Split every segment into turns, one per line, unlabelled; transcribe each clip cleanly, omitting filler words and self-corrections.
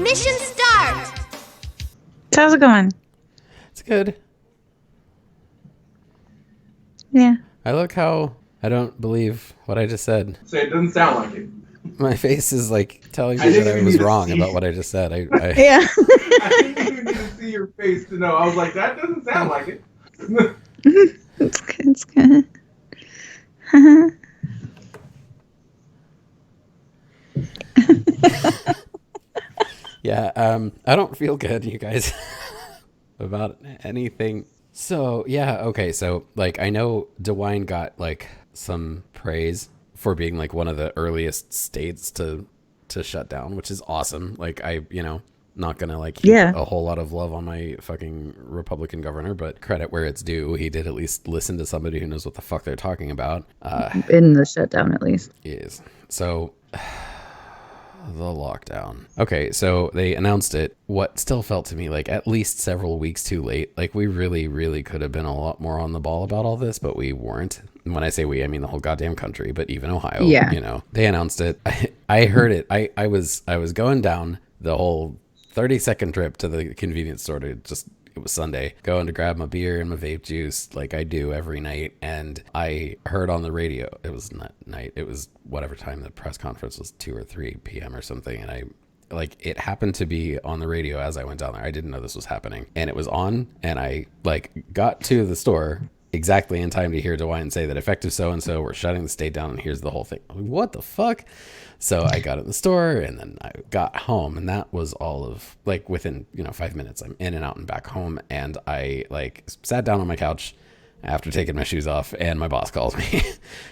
Mission start!
How's it going?
It's good.
Yeah.
I look how I don't believe what I just said.
So it doesn't sound like it.
My face is like telling me that I was wrong about what I just said.
Yeah.
I didn't even need to see your face to know. I was like, that doesn't sound like it.
It's good. It's good.
Yeah, I don't feel good, you guys, about anything. So, yeah, okay, so, like, I know DeWine got, like, some praise for being, like, one of the earliest states to shut down, which is awesome. Like, not gonna, like, heap a whole lot of love on my fucking Republican governor, but credit where it's due. He did at least listen to somebody who knows what the fuck they're talking about.
In the shutdown, at least.
Is. So... the lockdown. Okay, so they announced it, what still felt to me like at least several weeks too late. Like we really, really could have been a lot more on the ball about all this, but we weren't. And when I say we, I mean the whole goddamn country, but even Ohio, they announced it. I heard it. I was going down the whole 30-second trip to the convenience store to just, it was Sunday, going to grab my beer and my vape juice like I do every night. And I heard on the radio, it was not night, it was whatever time the press conference was, 2 or 3 p.m. or something. And it happened to be on the radio as I went down there. I didn't know this was happening. And it was on, and I got to the store exactly in time to hear DeWine say that effective so-and-so, we're shutting the state down, and here's the whole thing. I'm like, what the fuck? So I got in the store, and then I got home, and that was all of, within, 5 minutes, I'm in and out and back home. And I, sat down on my couch after taking my shoes off, and my boss calls me.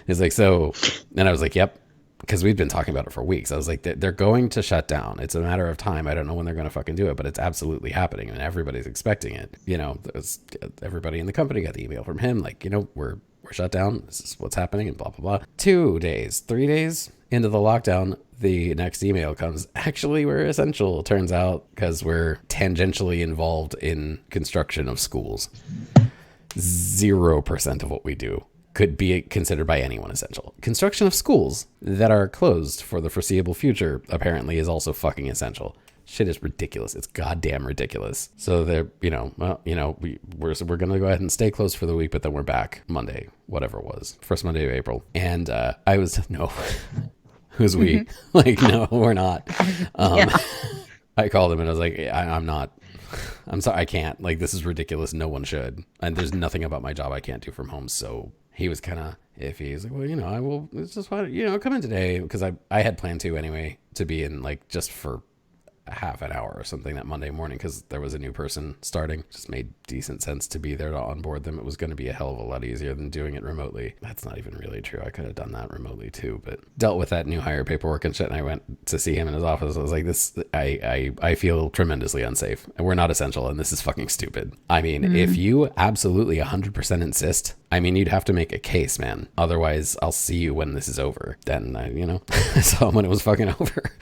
He's like, so, and I was like, yep, because we'd been talking about it for weeks. I was like, they're going to shut down. It's a matter of time. I don't know when they're going to fucking do it, but it's absolutely happening, and everybody's expecting it. Everybody in the company got the email from him, we're shut down. This is what's happening, and blah, blah, blah. 3 days into the lockdown, the next email comes, actually, we're essential, turns out, because we're tangentially involved in construction of schools. 0% of what we do could be considered by anyone essential. Construction of schools that are closed for the foreseeable future apparently is also fucking essential. Shit is ridiculous. It's goddamn ridiculous. So they're, we're going to go ahead and stay closed for the week, but then we're back Monday, whatever it was, first Monday of April. And I was, no, who's we? No, we're not. I called him and I was like, I'm sorry, I can't. This is ridiculous. No one should. And there's nothing about my job I can't do from home. So he was kind of iffy. He's like, well, I will, it's just fine, come in today. Because I had planned to anyway, to be in just for a half an hour or something that Monday morning, because there was a new person starting. Just made decent sense to be there to onboard them. It was going to be a hell of a lot easier than doing it remotely. That's not even really true. I could have done that remotely too, but dealt with that new hire paperwork and shit. And I went to see him in his office. I was like, I feel tremendously unsafe, and we're not essential, and this is fucking stupid. I mean, if you absolutely 100% insist, you'd have to make a case, man. Otherwise, I'll see you when this is over. Then, I saw him when it was fucking over.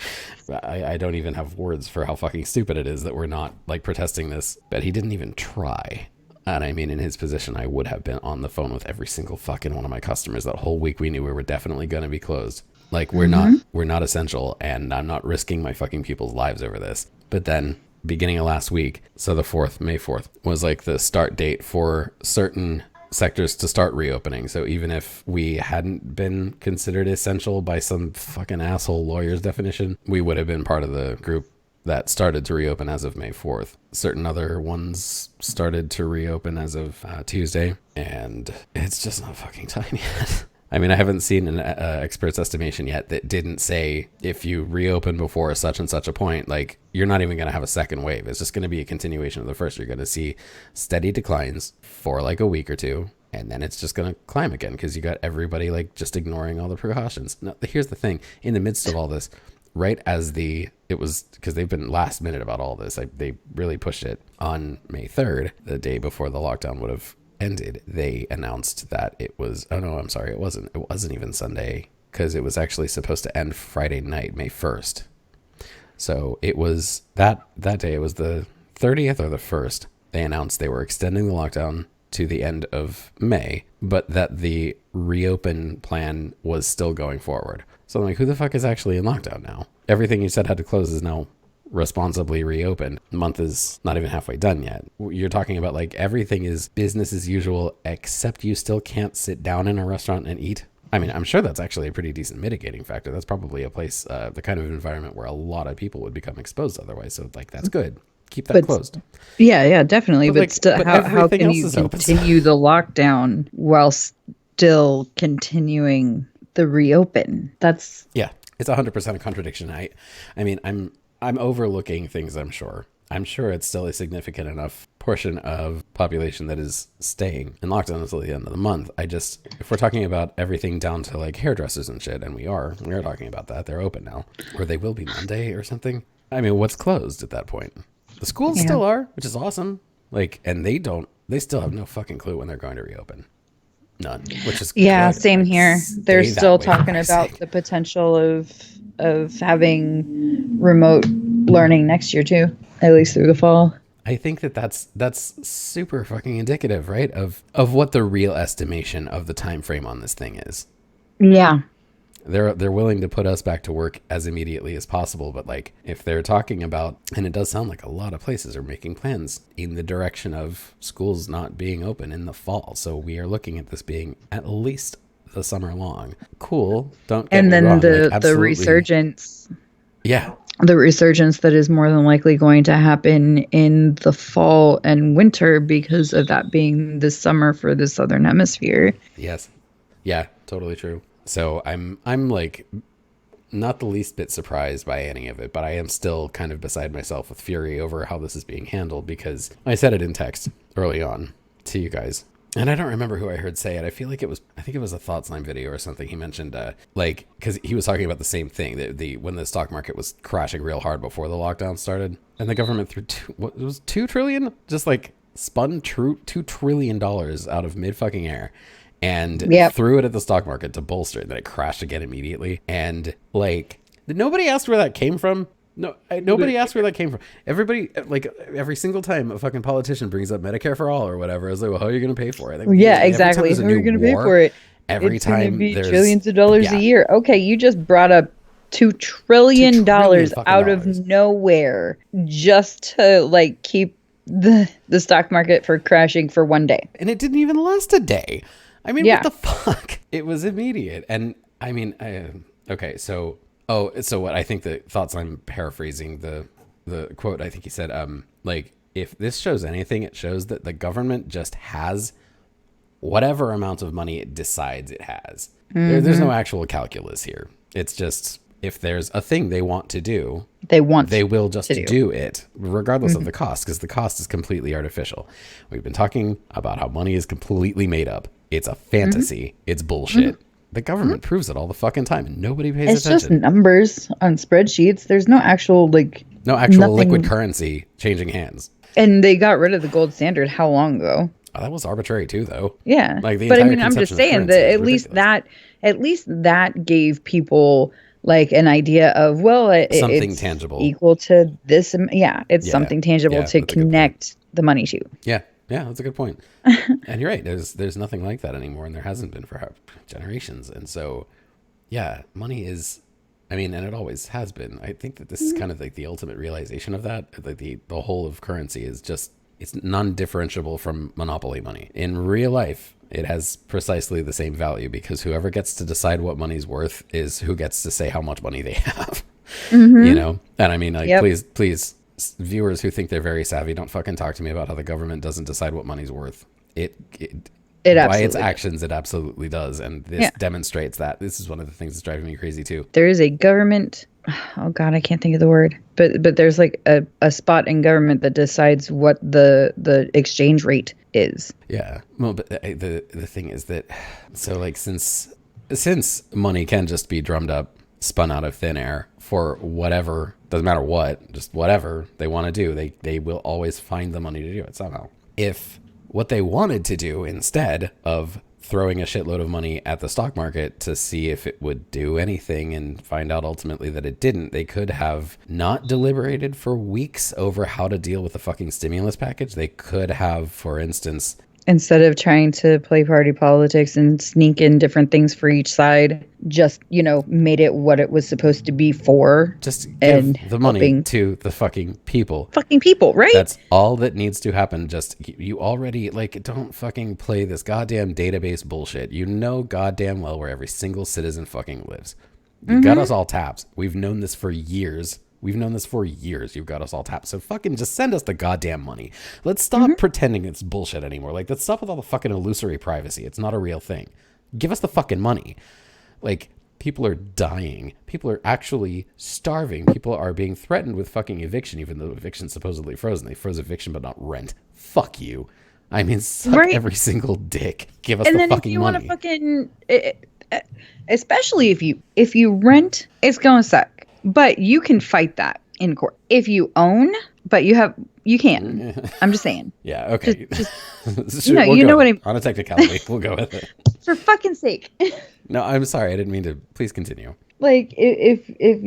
I don't even have words for how fucking stupid it is that we're not protesting this. But he didn't even try. And in his position, I would have been on the phone with every single fucking one of my customers that whole week. We knew we were definitely going to be closed. We're not essential, and I'm not risking my fucking people's lives over this. But then beginning of last week, so the 4th, May 4th, was the start date for certain sectors to start reopening. So even if we hadn't been considered essential by some fucking asshole lawyer's definition, we would have been part of the group that started to reopen as of May 4th. Certain other ones started to reopen as of Tuesday, and it's just not fucking time yet. I haven't seen an expert's estimation yet that didn't say if you reopen before such and such a point, you're not even going to have a second wave. It's just going to be a continuation of the first. You're going to see steady declines for a week or two, and then it's just going to climb again because you got everybody just ignoring all the precautions. Now, here's the thing. In the midst of all this, right as it was, because they've been last minute about all this, they really pushed it on May 3rd, the day before the lockdown would have ended. They announced that it was, it wasn't even Sunday, because it was actually supposed to end Friday night, May 1st. So it was that day, it was the 30th or the 1st, they announced they were extending the lockdown to the end of May, but that the reopen plan was still going forward. So I'm like, who the fuck is actually in lockdown now? Everything you said had to close is now responsibly reopened. The month is not even halfway done yet. You're talking about like everything is business as usual, except you still can't sit down in a restaurant and eat. I mean, I'm sure that's actually a pretty decent mitigating factor. That's probably a place, the kind of environment where a lot of people would become exposed otherwise. So like, that's good. Keep that closed.
Yeah, definitely. But,
like,
still,
but
how
everything
can
else
you
is open.
continue the lockdown while still continuing the reopen? That's
Yeah, it's 100% a contradiction. I mean, I'm overlooking things. I'm sure it's still a significant enough portion of population that is staying in lockdown until the end of the month. If we're talking about everything down to like hairdressers and shit, and we are talking about that. They're open now, or they will be Monday or something. I mean, what's closed at that point? The schools still are, which is awesome. Like, and they still have no fucking clue when they're going to reopen. None, which is good.
same
Like,
here. They're
stay that
still
way,
talking
for
about
Christ's
the potential of having remote learning next year too, at least through the fall.
I think that's super fucking indicative, right? Of what the real estimation of the time frame on this thing is.
Yeah.
They're willing to put us back to work as immediately as possible, but like if they're talking about, and it does sound like a lot of places are making plans in the direction of schools not being open in the fall. So we are looking at this being at least the summer long. Cool. Don't get
And
me
then
wrong.
the
absolutely.
resurgence.
Yeah.
The resurgence that is more than likely going to happen in the fall and winter because of that being the summer for the southern hemisphere.
Yes. Yeah, totally true. So I'm like not the least bit surprised by any of it, but I am still kind of beside myself with fury over how this is being handled, because I said it in text early on to you guys. And I don't remember who I heard say it. I think it was a Thoughts Line video or something. He mentioned, like, because he was talking about the same thing, when the stock market was crashing real hard before the lockdown started, and the government threw $2 trillion, just like spun $2 trillion out of mid fucking air, and threw it at the stock market to bolster it. Then it crashed again immediately. And like, nobody asked where that came from. No, nobody asked where that came from. Everybody, like, every single time a fucking politician brings up Medicare for all or whatever, it's like, well, how are you going to pay for it? Like,
Yeah, exactly. How are you going to pay for it? It's going to be trillions of dollars a year. Okay, you just brought up $2 trillion out of nowhere just to like keep the stock market from crashing for one day.
And it didn't even last a day. I mean, what the fuck? It was immediate. And I mean, okay, so what I think the thoughts, I'm paraphrasing the quote, I think he said, like, if this shows anything, it shows that the government just has whatever amount of money it decides it has. There's no actual calculus here. It's just, if there's a thing they want to do, they will just do it, regardless of the cost, because the cost is completely artificial. We've been talking about how money is completely made up. It's a fantasy. It's bullshit. The government proves it all the fucking time, and nobody pays attention.
It's just numbers on spreadsheets. There's no actual
liquid currency changing hands.
And they got rid of the gold standard how long ago?
Oh, that was arbitrary too, though.
Yeah,
like
but I mean, I'm just saying that at least that gave people like an idea of, well,
something
it's
tangible
equal to this. Yeah, it's something tangible to connect the money to.
Yeah, that's a good point. And you're right. There's nothing like that anymore, and there hasn't been for generations. And so, yeah, money is, I mean, and it always has been. I think that this is kind of like the ultimate realization of that. Like the whole of currency is just, it's non-differentiable from monopoly money. In real life, it has precisely the same value, because whoever gets to decide what money's worth is who gets to say how much money they have. You know? And I mean, like, please, viewers who think they're very savvy, don't fucking talk to me about how the government doesn't decide what money's worth. It by its actions, it absolutely does. And this demonstrates that. This is one of the things that's driving me crazy too.
There is a government, oh God, I can't think of the word, but there's like a spot in government that decides what the exchange rate is.
Yeah. Well, but the thing is that, so like, since money can just be drummed up, spun out of thin air for whatever, doesn't matter what, just whatever they want to do, they will always find the money to do it somehow. If what they wanted to do, instead of throwing a shitload of money at the stock market to see if it would do anything and find out ultimately that it didn't, they could have not deliberated for weeks over how to deal with the fucking stimulus package. They could have, for instance,
Instead of trying to play party politics and sneak in different things for each side, just, made it what it was supposed to be for.
Just give the money to the fucking people.
Fucking people, right?
That's all that needs to happen. Just, you already, don't fucking play this goddamn database bullshit. You know goddamn well where every single citizen fucking lives. You got us all tapped. We've known this for years. You've got us all tapped. So fucking just send us the goddamn money. Let's stop pretending it's bullshit anymore. Let's stop with all the fucking illusory privacy. It's not a real thing. Give us the fucking money. People are dying. People are actually starving. People are being threatened with fucking eviction, even though eviction's supposedly frozen. They froze eviction, but not rent. Fuck you. I mean, suck every single dick. Give us the fucking money. And then if you want to
fucking... especially if you rent, it's going to suck. But you can fight that in court. If you own, but you can. I'm just saying.
Yeah, okay.
Sure, you know what I mean.
On a technicality, we'll go with it.
For fucking sake.
No, I'm sorry. I didn't mean to. Please continue.
If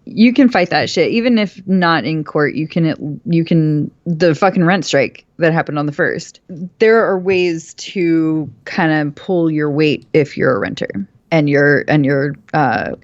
you can fight that shit, even if not in court, you can the fucking rent strike that happened on the 1st. There are ways to kind of pull your weight if you're a renter. And your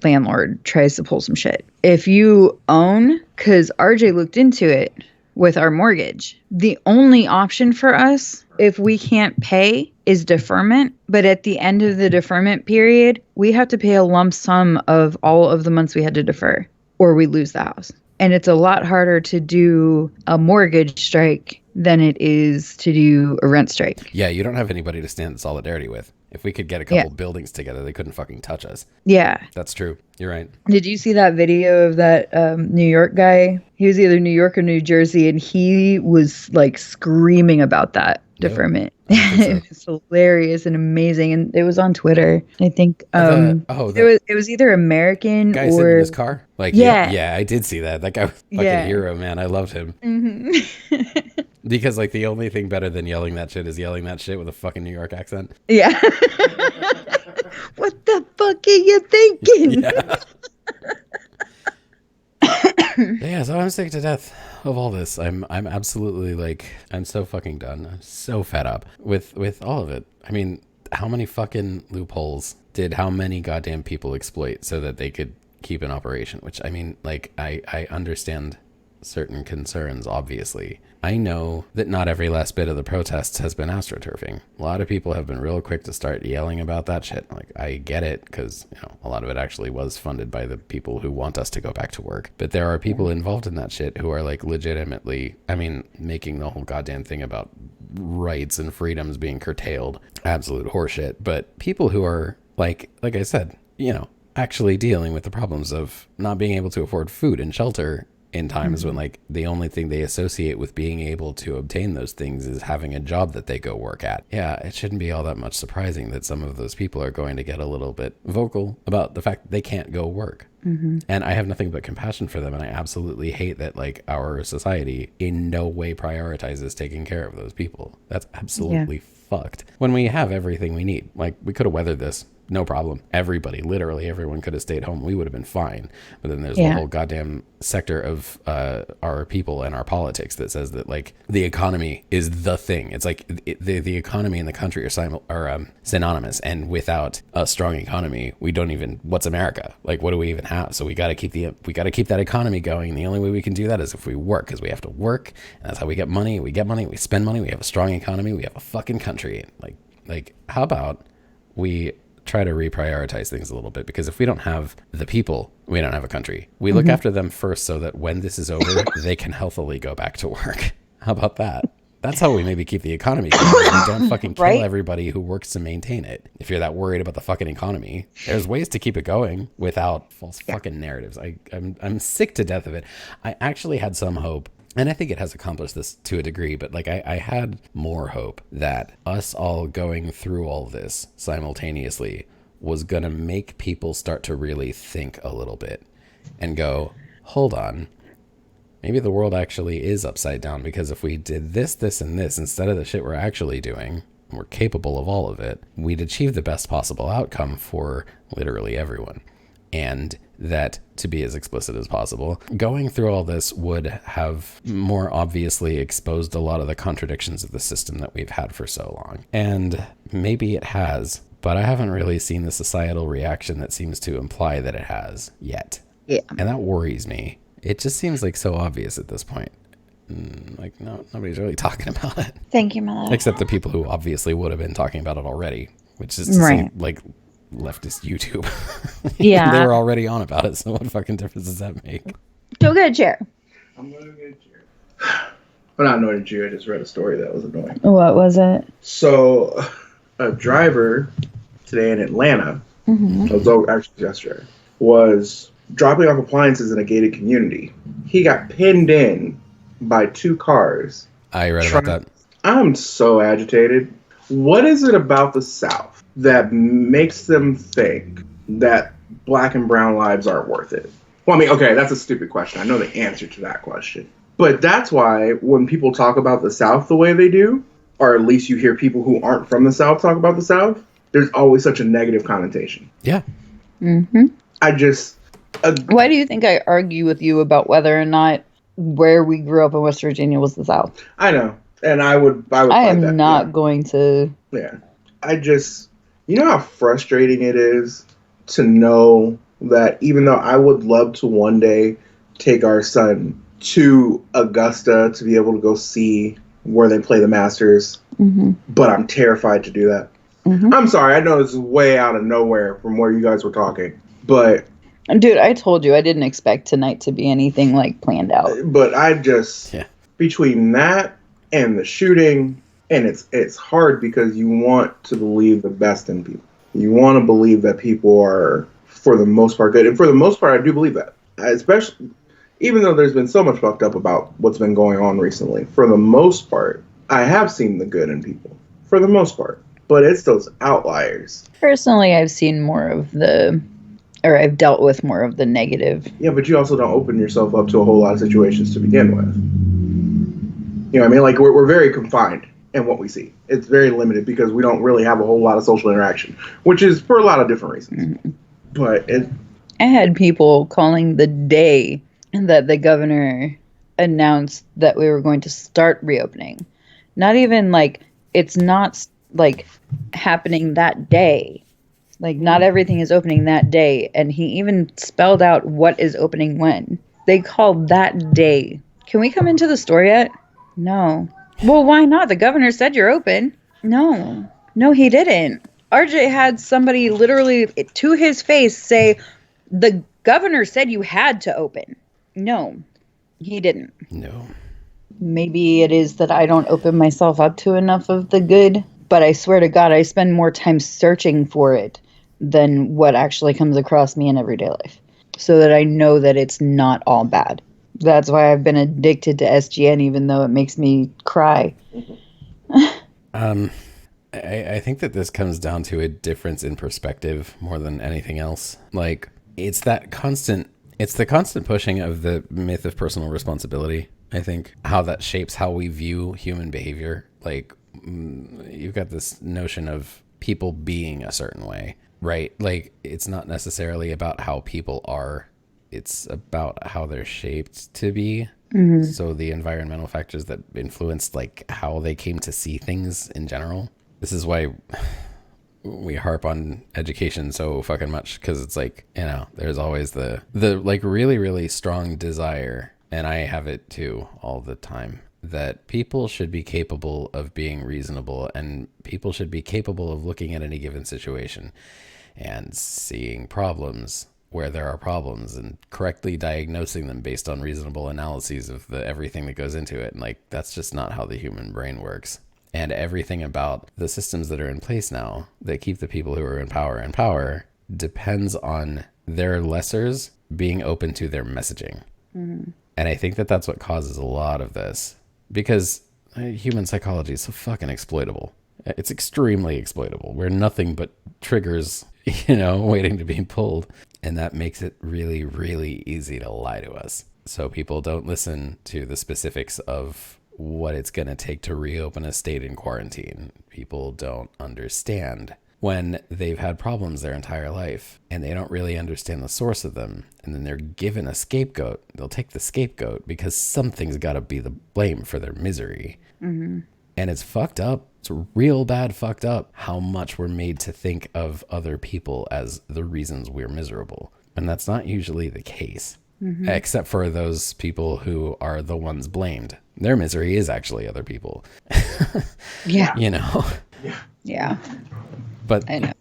landlord tries to pull some shit. If you own, because RJ looked into it with our mortgage, the only option for us, if we can't pay, is deferment. But at the end of the deferment period, we have to pay a lump sum of all of the months we had to defer, or we lose the house. And it's a lot harder to do a mortgage strike than it is to do a rent strike.
Yeah, you don't have anybody to stand in solidarity with. If we could get a couple buildings together, they couldn't fucking touch us.
Yeah.
That's true. You're right.
Did you see that video of that New York guy? He was either New York or New Jersey, and he was screaming about that deferment. So. It was hilarious and amazing, and it was on Twitter. I think it was either American
guy
or
sitting in his car. Yeah, I did see that. That guy was fucking hero, man. I loved him.
Mm-hmm.
Because the only thing better than yelling that shit is yelling that shit with a fucking New York accent.
Yeah. What the fuck are you thinking?
Yeah, so I'm sick to death of all this. I'm absolutely I'm so fucking done. I'm so fed up with all of it. I mean, how many fucking loopholes did how many goddamn people exploit so that they could keep an operation? Which, I mean, I understand certain concerns, obviously. I know that not every last bit of the protests has been astroturfing. A lot of people have been real quick to start yelling about that shit. I get it, because a lot of it actually was funded by the people who want us to go back to work. But there are people involved in that shit who are legitimately, making the whole goddamn thing about rights and freedoms being curtailed absolute horseshit. But people who are like I said, actually dealing with the problems of not being able to afford food and shelter in times when the only thing they associate with being able to obtain those things is having a job that they go work at. Yeah, it shouldn't be all that much surprising that some of those people are going to get a little bit vocal about the fact that they can't go work. And I have nothing but compassion for them, and I absolutely hate that our society in no way prioritizes taking care of those people. That's absolutely fucked. When we have everything we need, we could have weathered this. No problem. Literally everyone could have stayed home. We would have been fine. But then there's the whole goddamn sector of our people and our politics that says that the economy is the thing. It's the economy and the country are synonymous. And without a strong economy, we don't even. What's America? What do we even have? So we got to keep that economy going. The only way we can do that is if we work, because we have to work. And that's how we get money. We get money. We spend money. We have a strong economy. We have a fucking country. How about we try to reprioritize things a little bit? Because if we don't have the people, we don't have a country. We look after them first so that when this is over, they can healthily go back to work. How about that? That's how we maybe keep the economy going. We don't fucking kill everybody who works to maintain it. If you're that worried about the fucking economy, there's ways to keep it going without false fucking narratives. I'm sick to death of it. I actually had some hope, and I think it has accomplished this to a degree, but I had more hope that us all going through all this simultaneously was going to make people start to really think a little bit and go, hold on, maybe the world actually is upside down, because if we did this, this, and this instead of the shit we're actually doing, and we're capable of all of it, we'd achieve the best possible outcome for literally everyone. And that, to be as explicit as possible, going through all this would have more obviously exposed a lot of the contradictions of the system that we've had for so long. And maybe it has, but I haven't really seen the societal reaction that seems to imply that it has yet.
Yeah.
And that worries me. It just seems like so obvious at this point. Like, no, nobody's really talking about it.
Thank you, my love.
Except the people who obviously would have been talking about it already, which is to
Right.
say, like, leftist YouTube.
Yeah.
They were already on about it, so what fucking difference does that make?
Go get a chair.
I'm gonna get you. I'm not annoyed at you. I just read a story that was annoying.
What was it?
So, a driver today in Atlanta, it was actually yesterday, was dropping off appliances in a gated community. He got pinned in by 2 cars.
I read about that.
I'm so agitated. What is it about the South that makes them think that black and brown lives aren't worth it? Well, I mean, okay, that's a stupid question. I know the answer to that question. But that's why when people talk about the South the way they do, or at least you hear people who aren't from the South talk about the South, there's always such a negative connotation.
Yeah.
Mm-hmm.
I just...
Why do you think I argue with you about whether or not where we grew up in West Virginia was the South?
I know. And I would
I
fight
am
that,
not
yeah.
going to...
Yeah. I just... You know how frustrating it is to know that even though I would love to one day take our son to Augusta to be able to go see where they play the Masters, but I'm terrified to do that. I'm sorry, I know this is way out of nowhere from where you guys were talking, but...
Dude, I told you I didn't expect tonight to be anything like planned out.
But I just...
Yeah.
Between that and the shooting, and it's hard because you want to believe the best in people. You want to believe that people are, for the most part, good. And for the most part, I do believe that. Especially, even though there's been so much fucked up about what's been going on recently, for the most part, I have seen the good in people. For the most part. But it's those outliers. Personally,
I've seen more of I've dealt with more of the negative.
Yeah, but you also don't open yourself up to a whole lot of situations to begin with. You know what I mean? Like, we're very confined in what we see. It's very limited because we don't really have a whole lot of social interaction, which is for a lot of different reasons. But
I had people calling the day that the governor announced that we were going to start reopening. Not even like, it's not like happening that day. Like, not everything is opening that day. And he even spelled out what is opening when. They called that day. Can we come into the store yet? No. Well, why not? The governor said you're open. No, he didn't. RJ had somebody literally to his face say, the governor said you had to open. No, he didn't.
No.
Maybe it is that I don't open myself up to enough of the good, but I swear to God, I spend more time searching for it than what actually comes across me in everyday life, so that I know that it's not all bad. That's why I've been addicted to SGN, even though it makes me cry.
I think that this comes down to a difference in perspective more than anything else. Like, it's the constant pushing of the myth of personal responsibility. I think how that shapes how we view human behavior. Like, you've got this notion of people being a certain way, right? Like, it's not necessarily about how people are. It's about how they're shaped to be. So the environmental factors that influenced like how they came to see things in general. This is why we harp on education so fucking much, because it's like, you know, there's always the like really, really strong desire, and I have it too all the time, that people should be capable of being reasonable, and people should be capable of looking at any given situation and seeing problems where there are problems and correctly diagnosing them based on reasonable analyses of everything that goes into it. And like, that's just not how the human brain works. And everything about the systems that are in place now that keep the people who are in power depends on their lessers being open to their messaging. And I think that that's what causes a lot of this, because human psychology is so fucking exploitable. It's extremely exploitable. We're nothing but triggers, you know, waiting to be pulled. And that makes it really, really easy to lie to us. So people don't listen to the specifics of what it's going to take to reopen a state in quarantine. People don't understand when they've had problems their entire life and they don't really understand the source of them. And then they're given a scapegoat. They'll take the scapegoat because something's got to be the blame for their misery. Mm-hmm. And it's fucked up. It's real bad fucked up how much we're made to think of other people as the reasons we're miserable. And that's not usually the case, except for those people who are the ones blamed. Their misery is actually other people.
Yeah.
You know?
Yeah.
But
I know.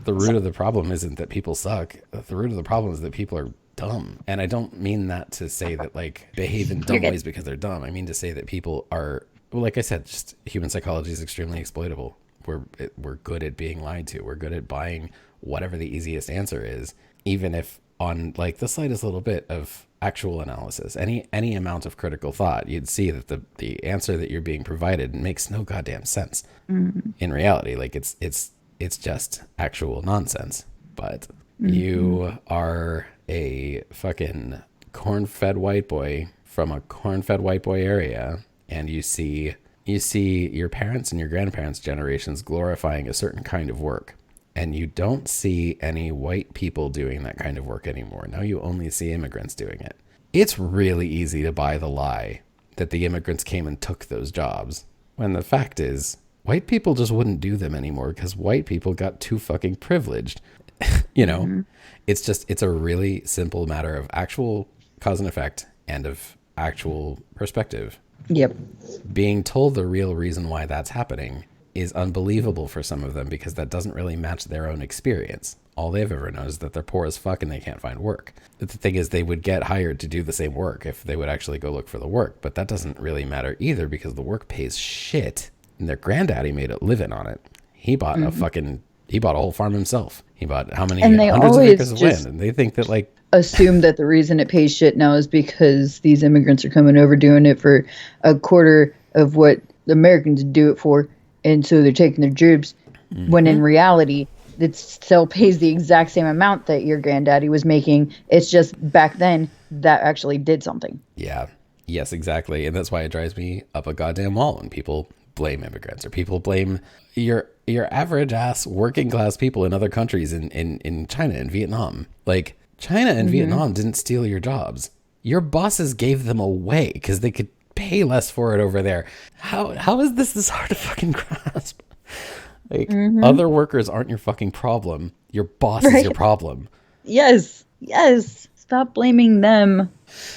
The root of the problem isn't that people suck. The root of the problem is that people are dumb. And I don't mean that to say that like behave in dumb ways because they're dumb. I mean to say that people are, well, like I said, just human psychology is extremely exploitable. We're good at being lied to. We're good at buying whatever the easiest answer is, even if on like the slightest little bit of actual analysis, any amount of critical thought, you'd see that the answer that you're being provided makes no goddamn sense in reality. Like it's just actual nonsense. But you are a fucking corn-fed white boy from a corn-fed white boy area, and you see your parents and your grandparents' generations glorifying a certain kind of work. And you don't see any white people doing that kind of work anymore. Now you only see immigrants doing it. It's really easy to buy the lie that the immigrants came and took those jobs, when the fact is, white people just wouldn't do them anymore because white people got too fucking privileged. You know, it's a really simple matter of actual cause and effect and of actual perspective.
Yep.
Being told the real reason why that's happening is unbelievable for some of them because that doesn't really match their own experience. All they've ever known is that they're poor as fuck and they can't find work. But the thing is, they would get hired to do the same work if they would actually go look for the work. But that doesn't really matter either because the work pays shit. And their granddaddy made a living on it. He bought he bought a whole farm himself. He bought how many hundreds of acres of land. And they think that like...
assume that the reason it pays shit now is because these immigrants are coming over doing it for a quarter of what the Americans do it for. And so they're taking their jobs, when in reality, it still pays the exact same amount that your granddaddy was making. It's just back then that actually did something.
Yeah. Yes, exactly. And that's why it drives me up a goddamn wall when people blame immigrants or people blame your average ass working class people in other countries in China and Vietnam. Like China and Vietnam didn't steal your jobs. Your bosses gave them away because they could pay less for it over there. How is this hard to fucking grasp? Like other workers aren't your fucking problem. Your boss is your problem.
Yes. Stop blaming them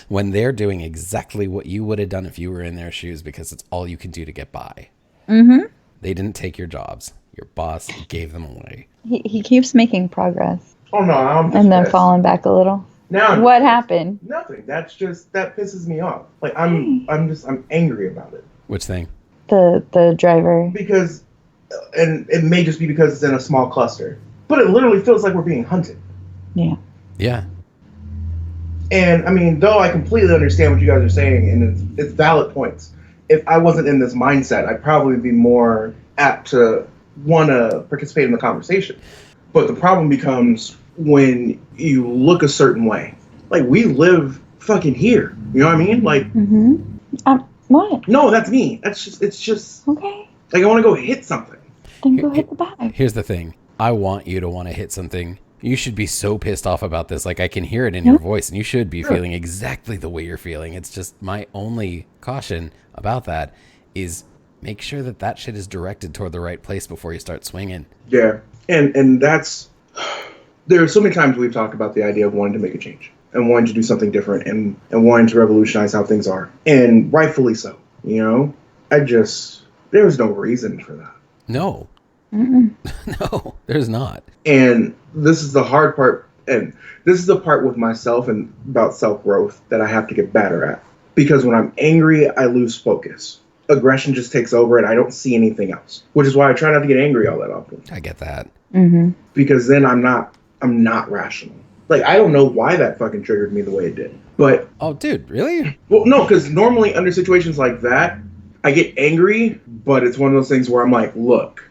when they're doing exactly what you would have done if you were in their shoes because it's all you can do to get by. They didn't take your jobs. Your boss gave them away.
He keeps making progress.
Oh no,
and then falling back a little.
Now
what happened?
Nothing. That pisses me off. Like I'm angry about it.
Which thing?
The driver.
Because, and it may just be because it's in a small cluster, but it literally feels like we're being hunted.
Yeah.
Yeah.
And I mean, though I completely understand what you guys are saying, and it's valid points. If I wasn't in this mindset, I'd probably be more apt to want to participate in the conversation. But the problem becomes when you look a certain way. Like, we live fucking here. You know what I mean? Like,
what?
No, that's me. It's just
okay.
Like, I want to go hit something.
Then go hit the bag.
Here's the thing. I want you to want to hit something. You should be so pissed off about this. Like, I can hear it in your voice, and you should be feeling exactly the way you're feeling. It's just my only caution about that is make sure that shit is directed toward the right place before you start swinging.
Yeah. And that's... There are so many times we've talked about the idea of wanting to make a change and wanting to do something different and wanting to revolutionize how things are. And rightfully so, you know? There's no reason for that.
No. No, there's not.
And this is the hard part, and this is the part with myself and about self-growth that I have to get better at. Because when I'm angry, I lose focus. Aggression just takes over and I don't see anything else. Which is why I try not to get angry all that often.
I get that.
Because then I'm not rational. Like, I don't know why that fucking triggered me the way it did. But...
Oh, dude, really?
Well, no, because normally under situations like that, I get angry, but it's one of those things where I'm like, look,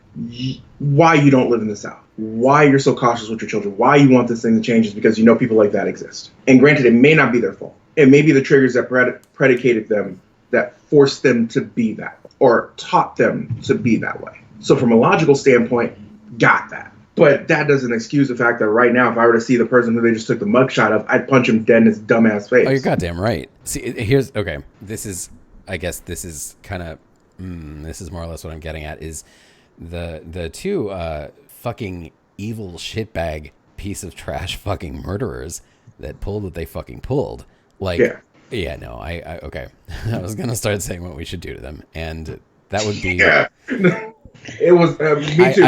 why you don't live in the South? Why you're so cautious with your children? Why you want this thing to change is because you know people like that exist. And granted, it may not be their fault. It may be the triggers that predicated them, that forced them to be that way, or taught them to be that way. So from a logical standpoint, Got that. But that doesn't excuse the fact that right now, if I were to see the person who they just took the mugshot of, I'd punch him dead in his dumbass face.
Oh, you're goddamn right. See, okay. This is kind of, this is more or less what I'm getting at, is the two fucking evil shitbag piece of trash fucking murderers that pulled what they fucking pulled. Like, yeah, no, I okay. I was going to start saying what we should do to them, and that would be...
Yeah. It was me too.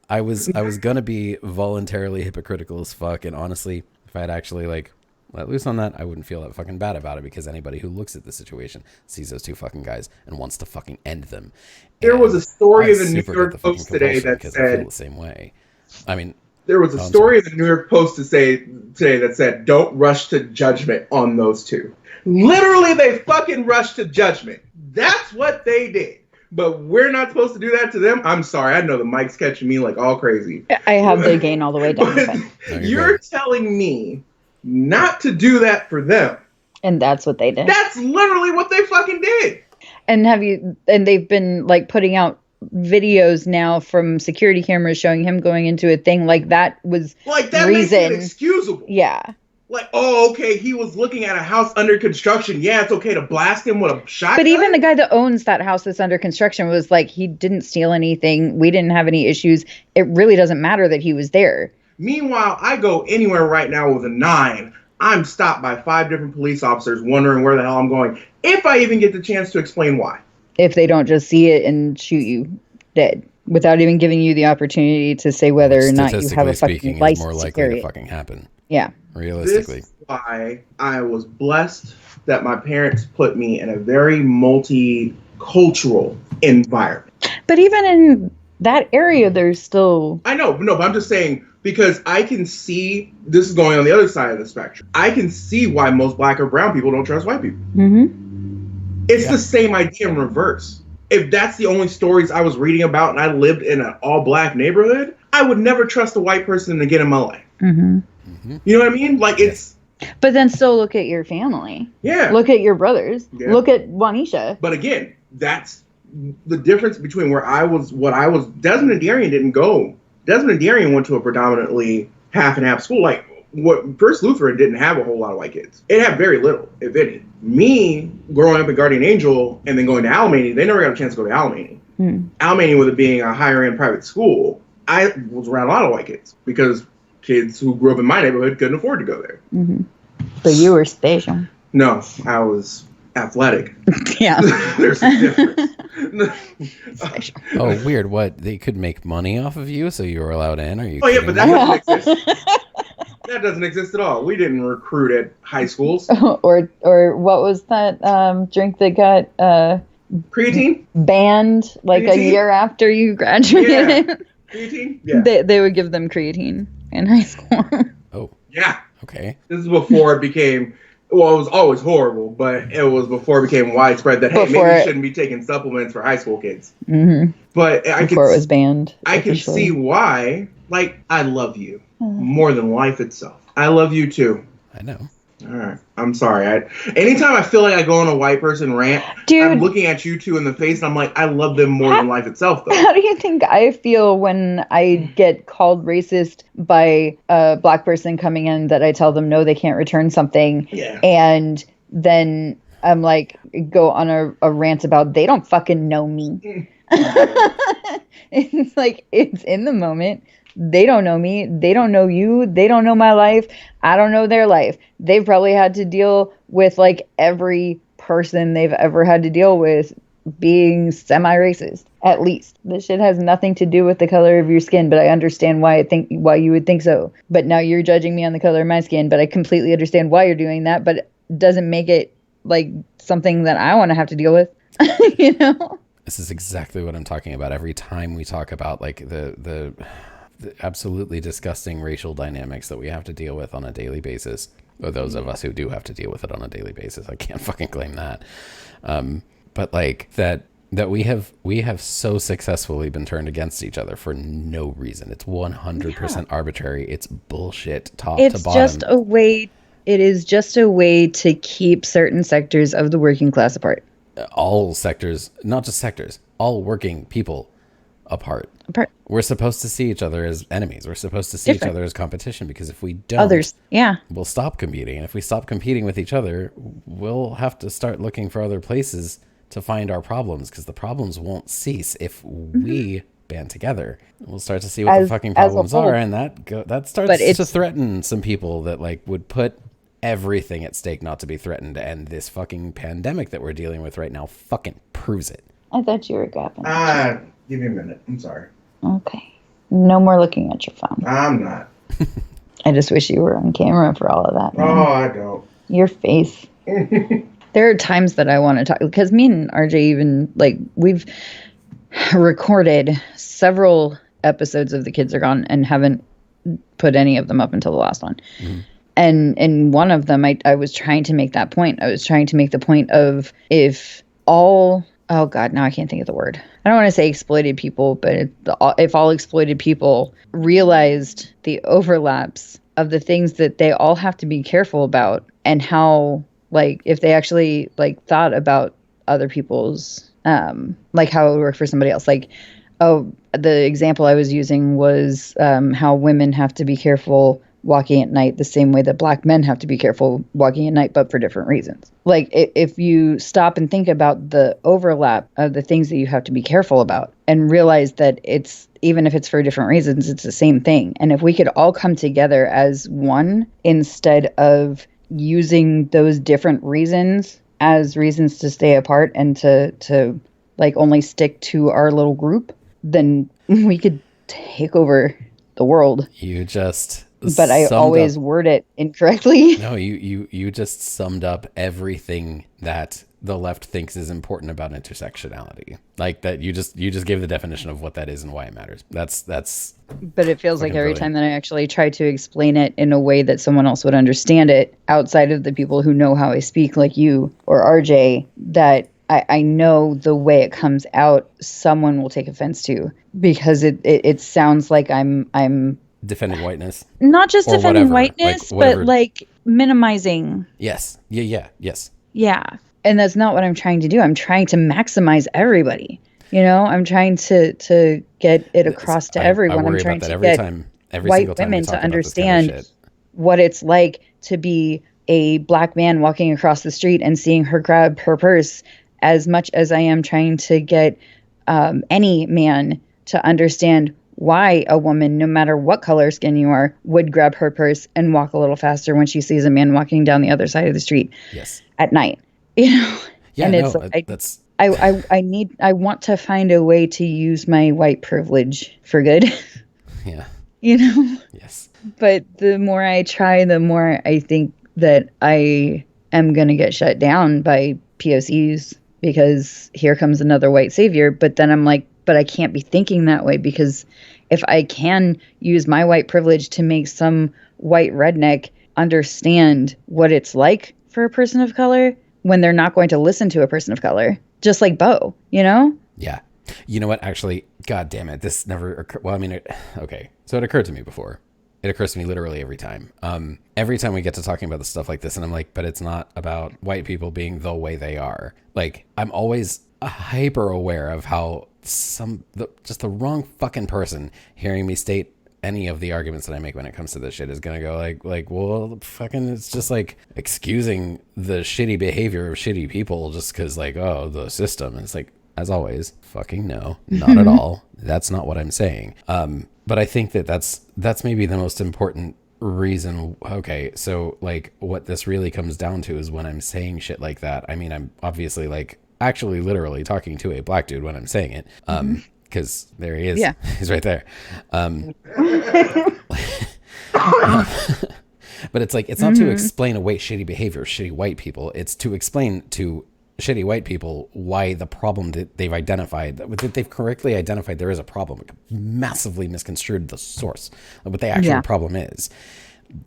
I was gonna be voluntarily hypocritical as fuck, and honestly, if I had actually like let loose on that, I wouldn't feel that fucking bad about it, because anybody who looks at the situation sees those two fucking guys and wants to fucking end them.
There was a story in the New York Post today that said,
I feel the same way. I mean,
there was a story in the New York Post today that said, "Don't rush to judgment on those two." Literally, they fucking rushed to judgment. That's what they did. But we're not supposed to do that to them. I'm sorry. I know the mic's catching me like all crazy.
I have the gain all the way down.
But you're telling me not to do that for them.
And that's what they did.
That's literally what they fucking did.
And they've been like putting out videos now from security cameras showing him going into a thing like that was
like that
reason.
Makes it excusable.
Yeah.
Like, oh, okay, he was looking at a house under construction. Yeah, it's okay to blast him with a shotgun.
But even the guy that owns that house that's under construction was like, he didn't steal anything. We didn't have any issues. It really doesn't matter that he was there.
Meanwhile, I go anywhere right now with a 9. I'm stopped by 5 different police officers wondering where the hell I'm going, if I even get the chance to explain why.
If they don't just see it and shoot you dead without even giving you the opportunity to say whether or not you have a fucking license
more likely
to carry
to
it.
fucking happen.
Yeah.
Realistically.
This is why I was blessed that my parents put me in a very multicultural environment.
But even in that area, there's still...
I know, but I'm just saying, because I can see, this is going on the other side of the spectrum, I can see why most black or brown people don't trust white people.
Mm-hmm.
It's the same idea in reverse. If that's the only stories I was reading about and I lived in an all-black neighborhood, I would never trust a white person again in my life.
Mm-hmm.
You know what I mean? Like, it's...
But then still look at your family.
Yeah.
Look at your brothers. Yeah. Look at Juanisha.
But again, that's the difference between what I was. Desmond and Darian didn't go. Desmond and Darian went to a predominantly half and half school. Like, what First Lutheran didn't have a whole lot of white kids. It had very little, if any. Me, growing up at Guardian Angel and then going to Alamany, they never got a chance to go to Alamany. Alamany, with it being a higher-end private school, I was around a lot of white kids because kids who grew up in my neighborhood couldn't afford to go there.
Mm-hmm. So you were special.
No, I was athletic.
Yeah.
There's a difference.
Oh, weird. What? They could make money off of you, so you were allowed in? Are you
kidding? Yeah, but that doesn't exist. That doesn't exist at all. We didn't recruit at high schools.
Or what was that drink that got
creatine?
Banned like creatine? A year after you graduated?
Yeah. Creatine? Yeah.
They would give them creatine in high school.
Oh.
Yeah.
Okay.
This is before it became, well, it was always horrible, but it was before it became widespread that, hey, maybe we shouldn't be taking supplements for high school kids.
Mm-hmm.
But
before it was banned.
I can see why. Like, I love you more than life itself. I love you too.
I know.
All right. I'm sorry. Anytime I feel like I go on a white person rant, dude, I'm looking at you two in the face and I'm like, I love them more than life itself, though.
How do you think I feel when I get called racist by a black person coming in that I tell them no, they can't return something?
Yeah.
And then I'm like, go on a rant about they don't fucking know me. It's like, it's in the moment. They don't know me. They don't know you. They don't know my life. I don't know their life. They've probably had to deal with like every person they've ever had to deal with being semi-racist, at least. This shit has nothing to do with the color of your skin, but I understand why you would think so. But now you're judging me on the color of my skin, but I completely understand why you're doing that, but it doesn't make it like something that I want to have to deal with. You know?
This is exactly what I'm talking about. Every time we talk about like the absolutely disgusting racial dynamics that we have to deal with on a daily basis, or those of us who do have to deal with it on a daily basis. I can't fucking claim that. But like that we have so successfully been turned against each other for no reason. It's 100% arbitrary. It's bullshit top to bottom.
It is just a way to keep certain sectors of the working class apart.
All sectors, not just sectors, all working people apart. We're supposed to see each other as enemies. We're supposed to see each other as competition, because if we don't,
others,
we'll stop competing. And if we stop competing with each other, we'll have to start looking for other places to find our problems, because the problems won't cease if we band together. We'll start to see what the fucking problems are, and that starts to threaten some people that like would put everything at stake not to be threatened. And this fucking pandemic that we're dealing with right now fucking proves it.
I thought you were gapping.
Give me a minute. I'm sorry.
Okay. No more looking at your phone.
I'm not.
I just wish you were on camera for all of that, man.
Oh, I don't.
Your face. There are times that I want to talk, because me and RJ even, like, we've recorded several episodes of The Kids Are Gone and haven't put any of them up until the last one. Mm-hmm. And in one of them, I was trying to make that point. I was trying to make the point of if all... Oh, God, now I can't think of the word. I don't want to say exploited people, but if all exploited people realized the overlaps of the things that they all have to be careful about, and how, like, if they actually, like, thought about other people's, like, how it would work for somebody else. Like, the example I was using was how women have to be careful walking at night the same way that black men have to be careful walking at night, but for different reasons. Like, if you stop and think about the overlap of the things that you have to be careful about, and realize that it's, even if it's for different reasons, it's the same thing. And if we could all come together as one, instead of using those different reasons as reasons to stay apart and to like only stick to our little group, then we could take over the world. But I always word it incorrectly.
No, you just summed up everything that the left thinks is important about intersectionality. Like that, you just gave the definition of what that is and why it matters. That's.
But it feels like every time that I actually try to explain it in a way that someone else would understand it, outside of the people who know how I speak, like you or RJ, that I know the way it comes out, someone will take offense to, because it sounds like I'm
defending whiteness.
Not just defending whiteness, but like minimizing.
Yes. Yeah. Yes.
Yeah. And that's not what I'm trying to do. I'm trying to maximize everybody. You know, I'm trying to get it across to everyone. I'm trying to get white women to understand what it's like to be a black man walking across the street and seeing her grab her purse, as much as I am trying to get any man to understand why a woman, no matter what color skin you are, would grab her purse and walk a little faster when she sees a man walking down the other side of the street at night. You know?
Yeah,
and
no,
it's I want to find a way to use my white privilege for good.
Yeah.
You know?
Yes.
But the more I try, the more I think that I am going to get shut down by POCs, because here comes another white savior. But then I'm like, but I can't be thinking that way, because if I can use my white privilege to make some white redneck understand what it's like for a person of color, when they're not going to listen to a person of color, just like Bo, you know?
Yeah. You know what? Actually, God damn it. This never occurred. Well, I mean, okay. So it occurred to me before. It occurs to me literally every time. Every time we get to talking about the stuff like this, and I'm like, but it's not about white people being the way they are. Like, I'm always hyper aware of how just the wrong fucking person hearing me state any of the arguments that I make when it comes to this shit is gonna go like, well, fucking, it's just like excusing the shitty behavior of shitty people just because, like, oh, the system. And it's like, as always, fucking no, not at all. That's not what I'm saying. But I think that's maybe the most important reason. Okay, so like what this really comes down to is when I'm saying shit like that, I mean, I'm obviously like actually literally talking to a black dude when I'm saying it. Because there he is. Yeah. He's right there. But it's like, it's not to explain away shitty behavior of shitty white people. It's to explain to shitty white people why the problem that they've identified, that they've correctly identified there is a problem, massively misconstrued the source of what the actual problem is.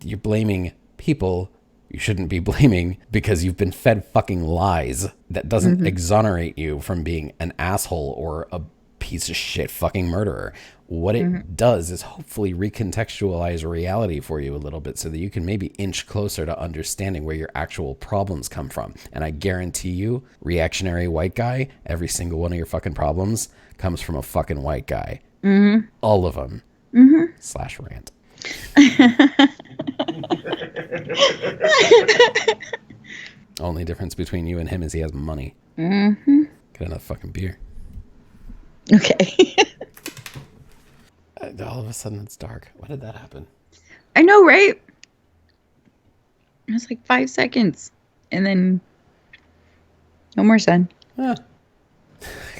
You're blaming people you shouldn't be blaming because you've been fed fucking lies that doesn't exonerate you from being an asshole or a piece of shit fucking murderer. what it does is hopefully recontextualize reality for you a little bit so that you can maybe inch closer to understanding where your actual problems come from. And I guarantee you, reactionary white guy, every single one of your fucking problems comes from a fucking white guy. All of them. /rant. Only difference between you and him is he has money. Get another fucking beer.
Okay.
All of a sudden it's dark. Why did that happen?
I know, right? It was like 5 seconds. And then no more sun.
I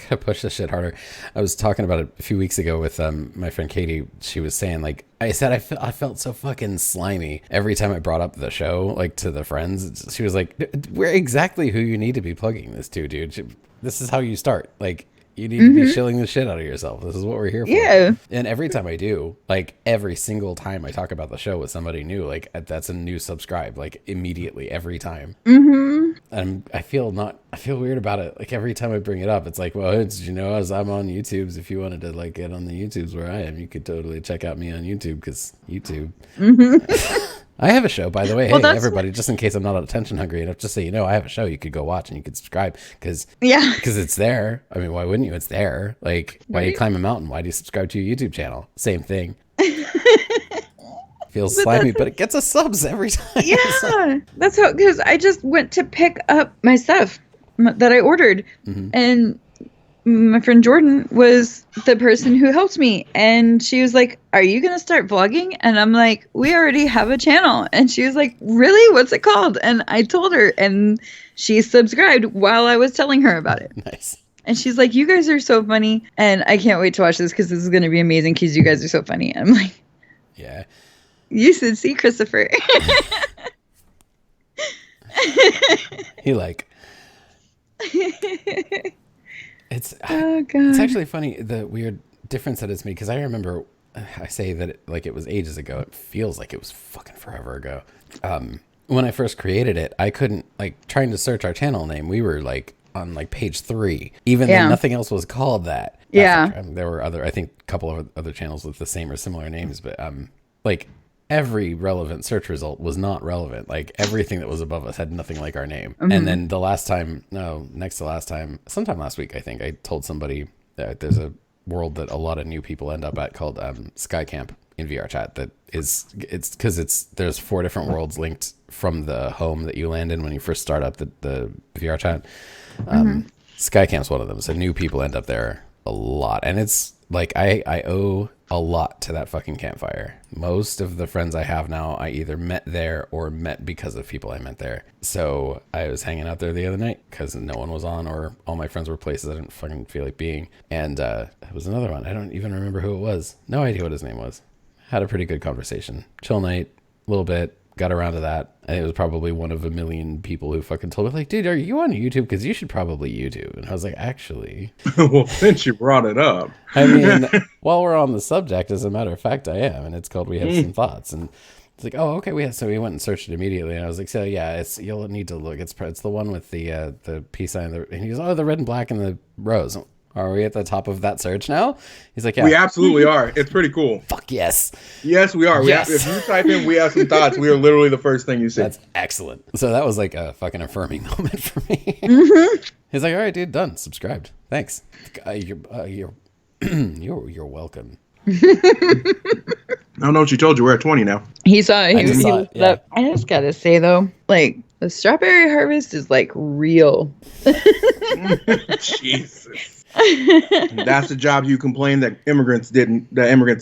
gotta push this shit harder. I was talking about it a few weeks ago with my friend Katie. She was saying, like, I said I felt so fucking slimy every time I brought up the show, like, to the friends. She was like, we're exactly who you need to be plugging this to, dude. This is how you start. Like, you need to be shilling the shit out of yourself. This is what we're here for.
Yeah.
And every time I do, like, every single time I talk about the show with somebody new, like, that's a new subscribe, like, immediately, every time. And I feel weird about it. Like, every time I bring it up, it's like, well, did you know, as I'm on YouTube's, if you wanted to, like, get on the YouTube's where I am, you could totally check out me on YouTube, because YouTube. I have a show, by the way. Well, hey, everybody, just in case I'm not attention hungry enough, just so you know, I have a show you could go watch and you could subscribe because it's there. I mean, why wouldn't you? It's there. Like, why do you climb a mountain? Why do you subscribe to your YouTube channel? Same thing. Feels slimy, but it gets us subs every time.
Yeah, that's how, because I just went to pick up my stuff that I ordered, and my friend Jordan was the person who helped me, and she was like, are you gonna start vlogging? And I'm like, we already have a channel. And she was like, really? What's it called? And I told her, and she subscribed while I was telling her about it.
Nice.
And she's like, you guys are so funny, and I can't wait to watch this because this is gonna be amazing because you guys are so funny. And I'm like,
yeah, you
should see Christopher.
He like it's actually funny, the weird difference that it's made, because I remember, I say that it was ages ago, it feels like it was fucking forever ago. When I first created it, I couldn't, like, trying to search our channel name, we were like on like page 3, even though nothing else was called that. There were I think a couple of other channels with the same or similar names, but like, every relevant search result was not relevant. Like, everything that was above us had nothing like our name. And then next to last time, sometime last week, I think I told somebody that there's a world that a lot of new people end up at called Sky Camp in VR chat. It's because there's 4 different worlds linked from the home that you land in when you first start up the VR chat. Sky Camp's one of them. So new people end up there a lot. And it's like, I owe a lot to that fucking campfire. Most of the friends I have now, I either met there or met because of people I met there. So I was hanging out there the other night because no one was on, or all my friends were places I didn't fucking feel like being. And it was another one. I don't even remember who it was. No idea what his name was. Had a pretty good conversation. Chill night, a little bit. Got around to that. And it was probably one of a million people who fucking told me, like, dude, are you on YouTube? Because you should probably YouTube. And I was like, actually.
Well, since you brought it up.
I mean, while we're on the subject, as a matter of fact, I am. And it's called We Have Some Thoughts. And it's like, oh, okay. So we went and searched it immediately. And I was like, so yeah, you'll need to look. It's the one with the peace sign. And he goes, oh, the red and black and the rose. Are we at the top of that search now? He's like, yeah.
We absolutely are. It's pretty cool.
Fuck yes.
Yes, we are.
Yes.
If you type in We Have Some Thoughts, we are literally the first thing you see.
That's excellent. So that was like a fucking affirming moment for me. He's like, all right, dude, done. Subscribed. Thanks. You're welcome.
I don't know what you told you. We're at 20 now.
He saw it. I just gotta say, though, like, the strawberry harvest is, like, real.
Jesus. That's the job you complained that immigrants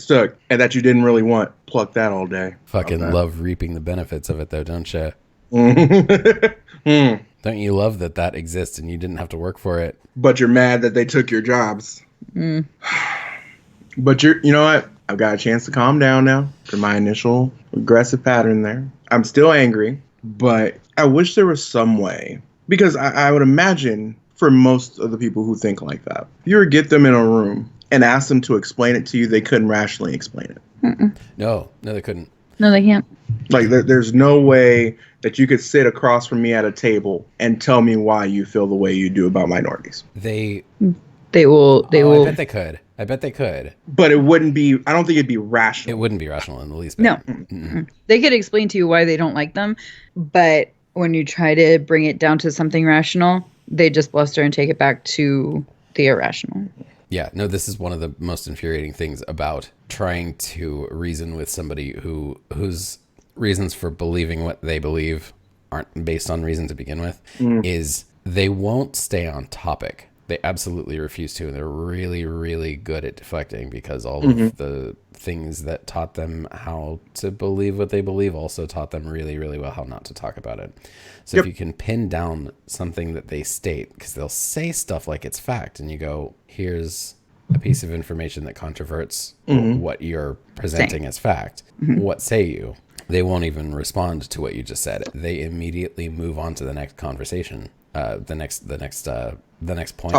took and that you didn't really want. Pluck that all day.
Fucking love reaping the benefits of it, though, don't you? Don't you love that exists and you didn't have to work for it?
But you're mad that they took your jobs. But you know what? I've got a chance to calm down now for my initial aggressive pattern there. I'm still angry, but I wish there was some way, because I would imagine for most of the people who think like that, if you were to get them in a room and ask them to explain it to you, they couldn't rationally explain it.
No, they couldn't.
No, they can't.
Like, there's no way that you could sit across from me at a table and tell me why you feel the way you do about minorities.
They
will.
I bet they could. I bet they could.
But it wouldn't be, I don't think it'd be rational.
It wouldn't be rational in the least bit.
No. They could explain to you why they don't like them, but when you try to bring it down to something rational, they just bluster and take it back to the irrational.
Yeah, no, this is one of the most infuriating things about trying to reason with somebody whose reasons for believing what they believe aren't based on reason to begin with, is they won't stay on topic. They absolutely refuse to, and they're really, really good at deflecting because all of the things that taught them how to believe what they believe also taught them really, really well how not to talk about it. So if you can pin down something that they state, because they'll say stuff like it's fact, and you go, here's a piece of information that controverts what you're presenting as fact. What say you? They won't even respond to what you just said. They immediately move on to the next conversation, the next point.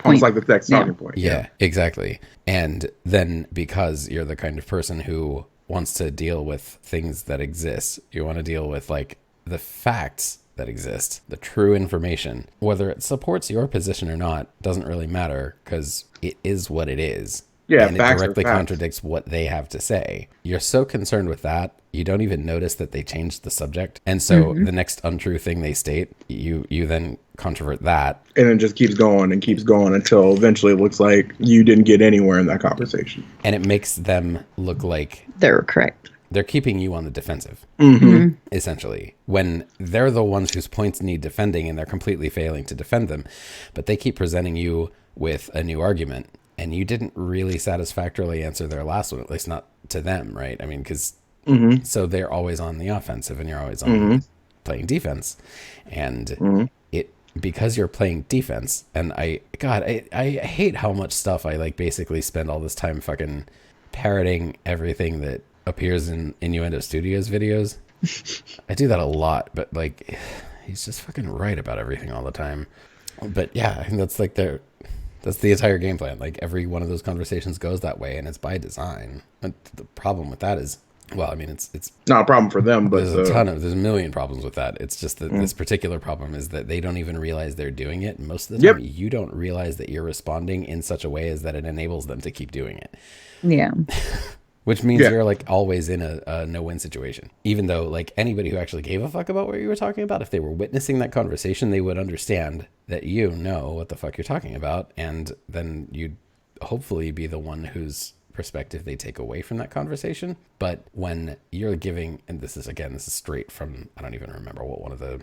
Almost like the next talking point.
Yeah, exactly. And then because you're the kind of person who wants to deal with things that exist, you want to deal with like the facts that exist, the true information, whether it supports your position or not, doesn't really matter because it is what it is.
Yeah,
and it directly contradicts what they have to say. You're so concerned with that, you don't even notice that they changed the subject. And so the next untrue thing they state, you then controvert that.
And it just keeps going until eventually it looks like you didn't get anywhere in that conversation.
And it makes them look like
they're correct.
They're keeping you on the defensive, essentially, when they're the ones whose points need defending and they're completely failing to defend them. But they keep presenting you with a new argument. And you didn't really satisfactorily answer their last one, at least not to them, right? I mean, because so they're always on the offensive and you're always on playing defense. And because you're playing defense, and I hate how much stuff I like basically spend all this time fucking parroting everything that appears in Innuendo Studios videos. I do that a lot, but like he's just fucking right about everything all the time. But yeah, I think that's like that's the entire game plan. Like every one of those conversations goes that way, and it's by design. And the problem with that is, well, I mean, it's
not a problem for them, but
there's a million problems with that. It's just that this particular problem is that they don't even realize they're doing it. And most of the time, you don't realize that you're responding in such a way as that it enables them to keep doing it.
Yeah.
Which means you're like always in a no-win situation. Even though like anybody who actually gave a fuck about what you were talking about, if they were witnessing that conversation, they would understand that you know what the fuck you're talking about. And then you'd hopefully be the one whose perspective they take away from that conversation. But when you're giving, and this is straight from, I don't even remember what one of the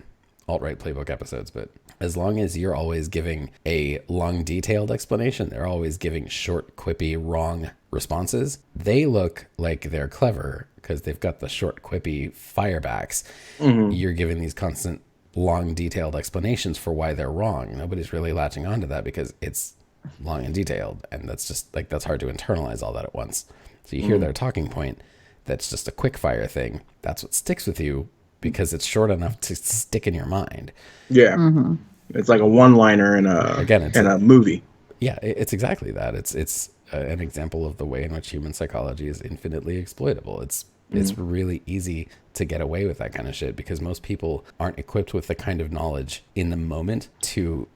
alt-right playbook episodes, but as long as you're always giving a long detailed explanation, they're always giving short, quippy, wrong responses. They look like they're clever because they've got the short, quippy firebacks. You're giving these constant, long, detailed explanations for why they're wrong. Nobody's really latching onto that because it's long and detailed, and that's just like that's hard to internalize all that at once. So you hear their talking point that's just a quick fire thing. That's what sticks with you because it's short enough to stick in your mind.
Yeah. It's like a one-liner in a movie.
Yeah, it's exactly that. It's an example of the way in which human psychology is infinitely exploitable. It's really easy to get away with that kind of shit because most people aren't equipped with the kind of knowledge in the moment to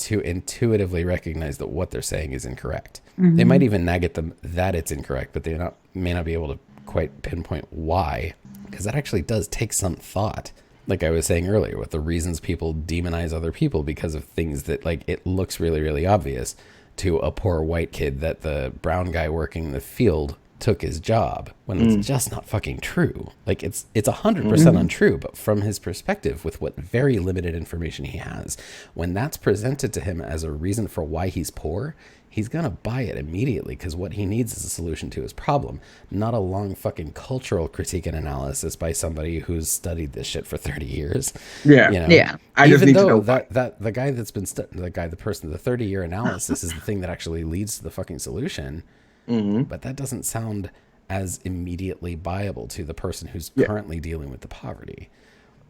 intuitively recognize that what they're saying is incorrect. They might even nag at them that it's incorrect, but they may not be able to quite pinpoint why, because that actually does take some thought. Like I was saying earlier, with the reasons people demonize other people because of things that like it looks really, really obvious to a poor white kid that the brown guy working in the field took his job when it's just not fucking true. Like it's 100% untrue, but from his perspective with what very limited information he has, when that's presented to him as a reason for why he's poor, he's gonna buy it immediately because what he needs is a solution to his problem, not a long fucking cultural critique and analysis by somebody who's studied this shit for 30 years.
Yeah.
You know?
Yeah.
I just need to know
that the guy that's been the 30-year analysis is the thing that actually leads to the fucking solution. But that doesn't sound as immediately viable to the person who's currently dealing with the poverty.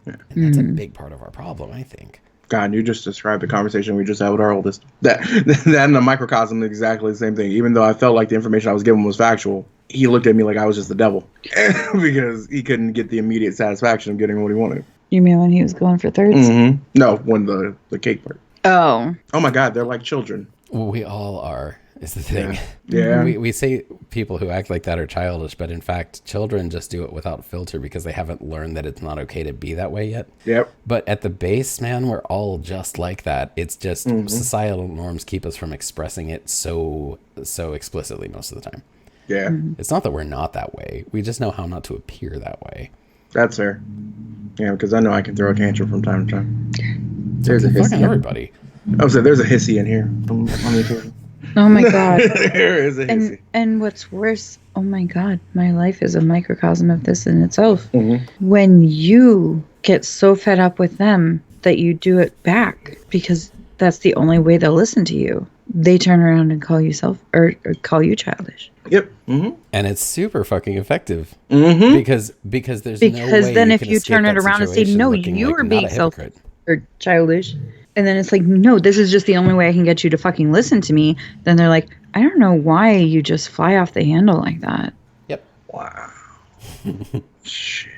And that's a big part of our problem, I think.
God, you just described the conversation we just had with our oldest. That in the microcosm is exactly the same thing. Even though I felt like the information I was given was factual, he looked at me like I was just the devil because he couldn't get the immediate satisfaction of getting what he wanted.
You mean when he was going for thirds?
No, when the cake part.
Oh
my God, they're like children.
We all are, is the thing.
Yeah.
We say people who act like that are childish, but in fact, children just do it without filter because they haven't learned that it's not okay to be that way yet.
Yep.
But at the base, man, we're all just like that. It's just societal norms keep us from expressing it so explicitly most of the time.
Yeah.
It's not that we're not that way. We just know how not to appear that way.
That's fair. Yeah, because I know I can throw a tantrum from time to time. There's a hissy.
Everybody.
I was saying, there's a hissy in here.
Oh my God.
There is a hissy.
And what's worse, oh my God, my life is a microcosm of this in itself.
Mm-hmm.
When you get so fed up with them that you do it back because that's the only way they'll listen to you, they turn around and call you or call you childish.
Yep. Mm-hmm.
And it's super fucking effective.
Mm-hmm.
Because there's
because
no way
then
you
if
can
you
escape
turn it
that
around and say,
situation
no,
looking
you
like
are
not
being
a hypocrite.
or childish, and then it's like, no, this is just the only way I can get you to fucking listen to me, then they're like, I don't know why you just fly off the handle like that.
Yep.
Wow. Shit.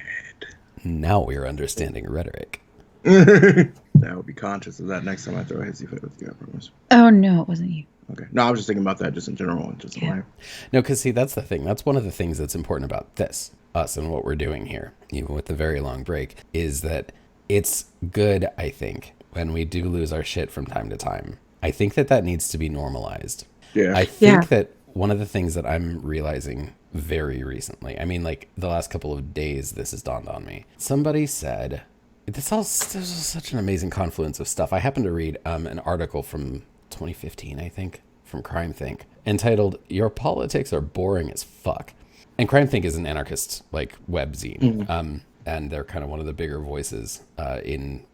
Now we're understanding rhetoric.
I will be conscious of that next time I throw a hissy fit with you, I promise.
Oh, no, it wasn't you.
Okay. No, I was just thinking about that just in general. Just in life.
No, because see, that's the thing. That's one of the things that's important about us and what we're doing here, even with the very long break, is that it's good, I think, when we do lose our shit from time to time. I think that needs to be normalized.
Yeah.
I think that one of the things that I'm realizing very recently, I mean, like the last couple of days, this has dawned on me. Somebody said, this was such an amazing confluence of stuff. I happened to read an article from 2015, I think, from CrimeThink, entitled "Your Politics Are Boring as Fuck." And CrimeThink is an anarchist like web zine, and they're kind of one of the bigger voices in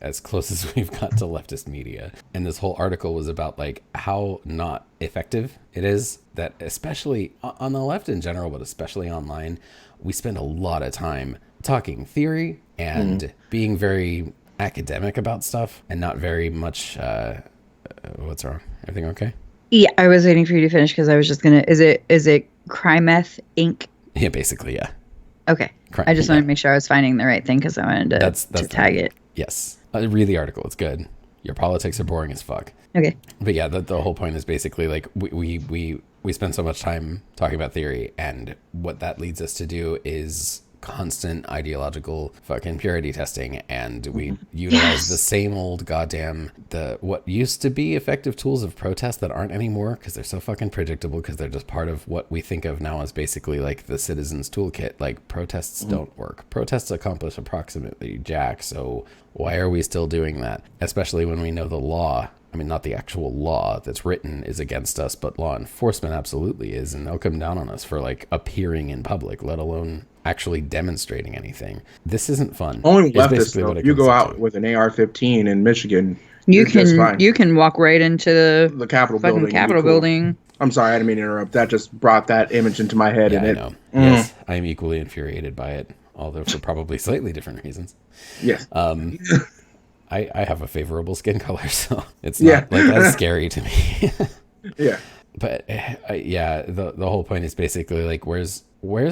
as close as we've got to leftist media. And this whole article was about like how not effective it is that, especially on the left in general, but especially online, we spend a lot of time talking theory and being very academic about stuff and not very much what's wrong? Everything okay?
Yeah, I was waiting for you to finish because I was just gonna. Is it Crimeth Inc?
Yeah, basically, yeah.
Okay, I just wanted to make sure I was finding the right thing because I wanted to tag it.
Yes, read the article. It's good. Your politics are boring as fuck.
Okay.
But yeah, the whole point is basically like we spend so much time talking about theory, and what that leads us to do is constant ideological fucking purity testing, and we utilize the same old goddamn what used to be effective tools of protest that aren't anymore because they're so fucking predictable, because they're just part of what we think of now as basically like the citizens toolkit. Like protests don't work. Protests accomplish approximately jack, so why are we still doing that? Especially when we know the law, I mean, not the actual law that's written is against us, but law enforcement absolutely is, and they'll come down on us for like appearing in public, let alone actually demonstrating anything. This isn't fun.
Only leftists, though. You go out with an AR-15 in Michigan,
you can walk right into the
Capitol building.
Capitol building.
I'm sorry, I didn't mean to interrupt. That just brought that image into my head.
Yeah,
and
I know. Yes, I am equally infuriated by it, although for probably slightly different reasons.
Yes.
I have a favorable skin color, so it's not like as scary to me.
Yeah.
But the whole point is basically like where's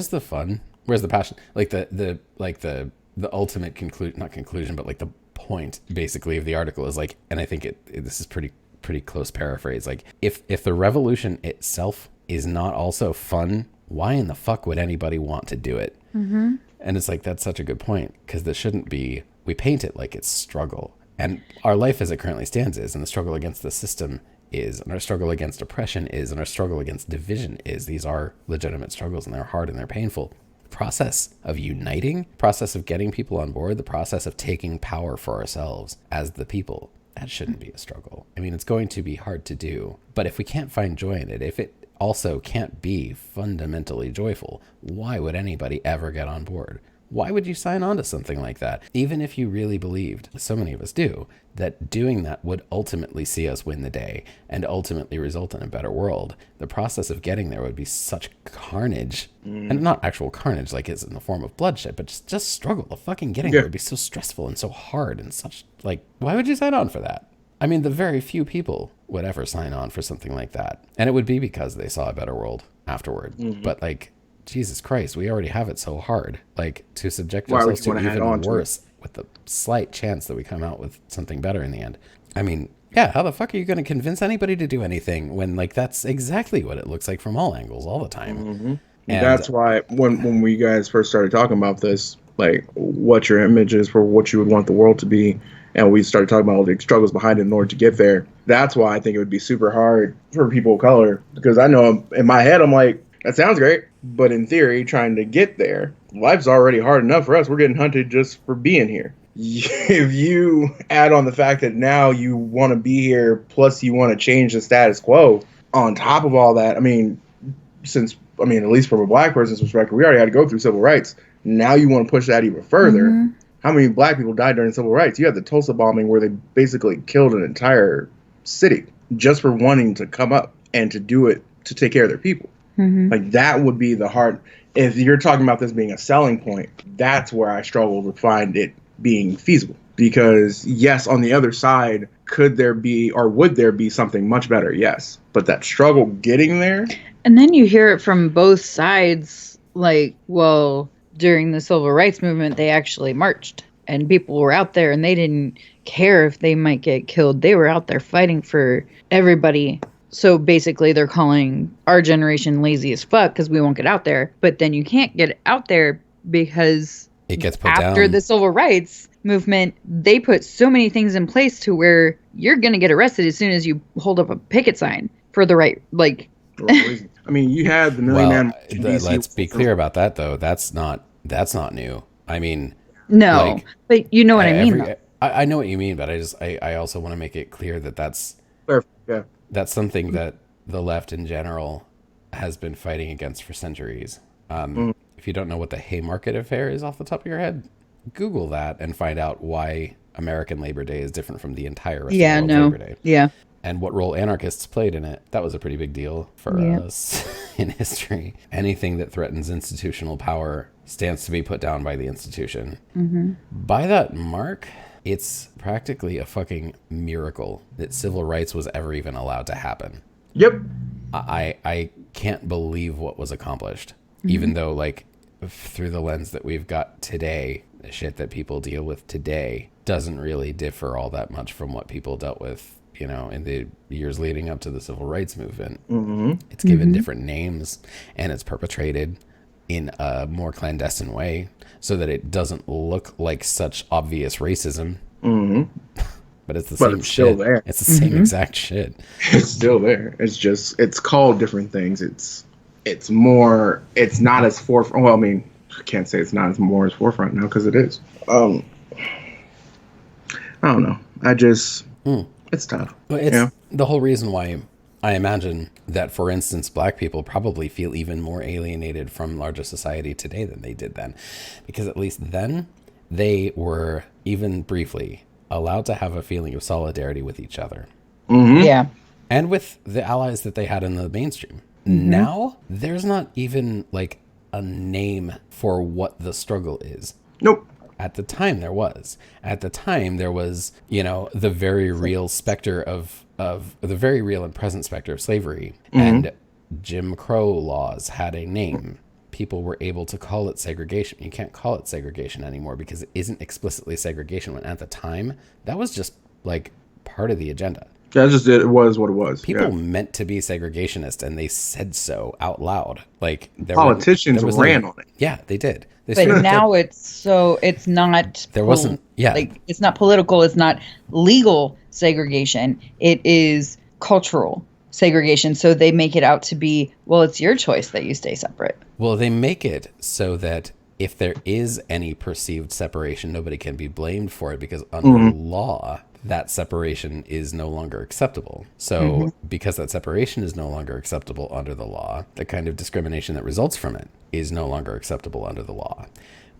the fun? Where's the passion? Like the ultimate conclusion, but like the point basically of the article is like, and I think this is pretty close paraphrase. Like if the revolution itself is not also fun, why in the fuck would anybody want to do it? Mm-hmm. And it's like, that's such a good point, because this shouldn't be, we paint it like it's struggle. And our life as it currently stands is, and the struggle against the system is, and our struggle against oppression is, and our struggle against division is. These are legitimate struggles, and they're hard and they're painful. Process of uniting, process of getting people on board, the process of taking power for ourselves as the people, that shouldn't be a struggle. I mean, it's going to be hard to do, but if we can't find joy in it, if it also can't be fundamentally joyful, why would anybody ever get on board? Why would you sign on to something like that? Even if you really believed, so many of us do, that doing that would ultimately see us win the day and ultimately result in a better world, the process of getting there would be such carnage. And not actual carnage like it's in the form of bloodshed, but just struggle. The fucking getting there would be so stressful and so hard and such, like, why would you sign on for that? I mean, the very few people would ever sign on for something like that. And it would be because they saw a better world afterward. Mm-hmm. But like, Jesus Christ, we already have it so hard. Like, to subject ourselves to even worse with the slight chance that we come out with something better in the end. I mean, Yeah, how the fuck are you going to convince anybody to do anything when, like, that's exactly what it looks like from all angles all the time?
Mm-hmm.
And
that's why when we guys first started talking about this, like what your image is for what you would want the world to be, and we started talking about all the struggles behind it in order to get there. That's why I think it would be super hard for people of color, because I know in my head I'm like, that sounds great, but in theory, trying to get there, life's already hard enough for us. We're getting hunted just for being here. If you add on the fact that now you want to be here, plus you want to change the status quo on top of all that, I mean, at least from a black person's perspective, we already had to go through civil rights. Now you want to push that even further. Mm-hmm. How many black people died during civil rights? You had the Tulsa bombing where they basically killed an entire city just for wanting to come up and to do it to take care of their people. Mm-hmm. Like, that would be the hard. If you're talking about this being a selling point, that's where I struggle to find it being feasible. Because yes, on the other side, could there be, or would there be something much better? Yes. But that struggle getting there.
And then you hear it from both sides, like, well, during the civil rights movement, they actually marched and people were out there and they didn't care if they might get killed. They were out there fighting for everybody. So basically they're calling our generation lazy as fuck because we won't get out there. But then you can't get out there because
it gets put
after
down.
The civil rights movement, they put so many things in place to where you're going to get arrested as soon as you hold up a picket sign for the right, like...
I mean, you had the Million Man.
Let's be clear about that, though. That's not new. I mean,
no, like, but you know what I mean.
I know what you mean, but I also want to make it clear that that's something that the left in general has been fighting against for centuries. If you don't know what the Haymarket Affair is off the top of your head, Google that and find out why American Labor Day is different from the entire rest of the world's Labor Day.
Yeah.
And what role anarchists played in it. That was a pretty big deal for us in history. Anything that threatens institutional power stands to be put down by the institution. Mm-hmm. By that mark, it's practically a fucking miracle that civil rights was ever even allowed to happen.
Yep.
I can't believe what was accomplished. Mm-hmm. Even though, like, through the lens that we've got today, the shit that people deal with today doesn't really differ all that much from what people dealt with, you know, in the years leading up to the civil rights movement. Mm-hmm. It's given different names and it's perpetrated in a more clandestine way so that it doesn't look like such obvious racism. Mm-hmm. But it's the same shit. Still there. It's the same exact shit.
It's still there. It's just, it's called different things. It's more, it's not as forefront. Well, I mean, I can't say it's not as more as forefront now because it is. I don't know. It's tough.
Well, it's the whole reason why I imagine that, for instance, black people probably feel even more alienated from larger society today than they did then. Because at least then, they were, even briefly, allowed to have a feeling of solidarity with each other.
Mm-hmm. Yeah.
And with the allies that they had in the mainstream. Mm-hmm. Now, there's not even, like, a name for what the struggle is.
Nope.
At the time, there was. At the time, there was, you know, the very real specter of the very real and present specter of slavery. Mm-hmm. And Jim Crow laws had a name. People were able to call it segregation. You can't call it segregation anymore because it isn't explicitly segregation. When at the time, that was just, like, part of the agenda.
That just it was what it was.
People meant to be segregationist, and they said so out loud. Like,
politicians ran on it.
Yeah, they did.
But now it's not.
There wasn't. Yeah,
like, it's not political. It's not legal segregation. It is cultural segregation. So they make it out to be, well, it's your choice that you stay separate.
Well, they make it so that if there is any perceived separation, nobody can be blamed for it because under law, that separation is no longer acceptable. So because that separation is no longer acceptable under the law, the kind of discrimination that results from it is no longer acceptable under the law,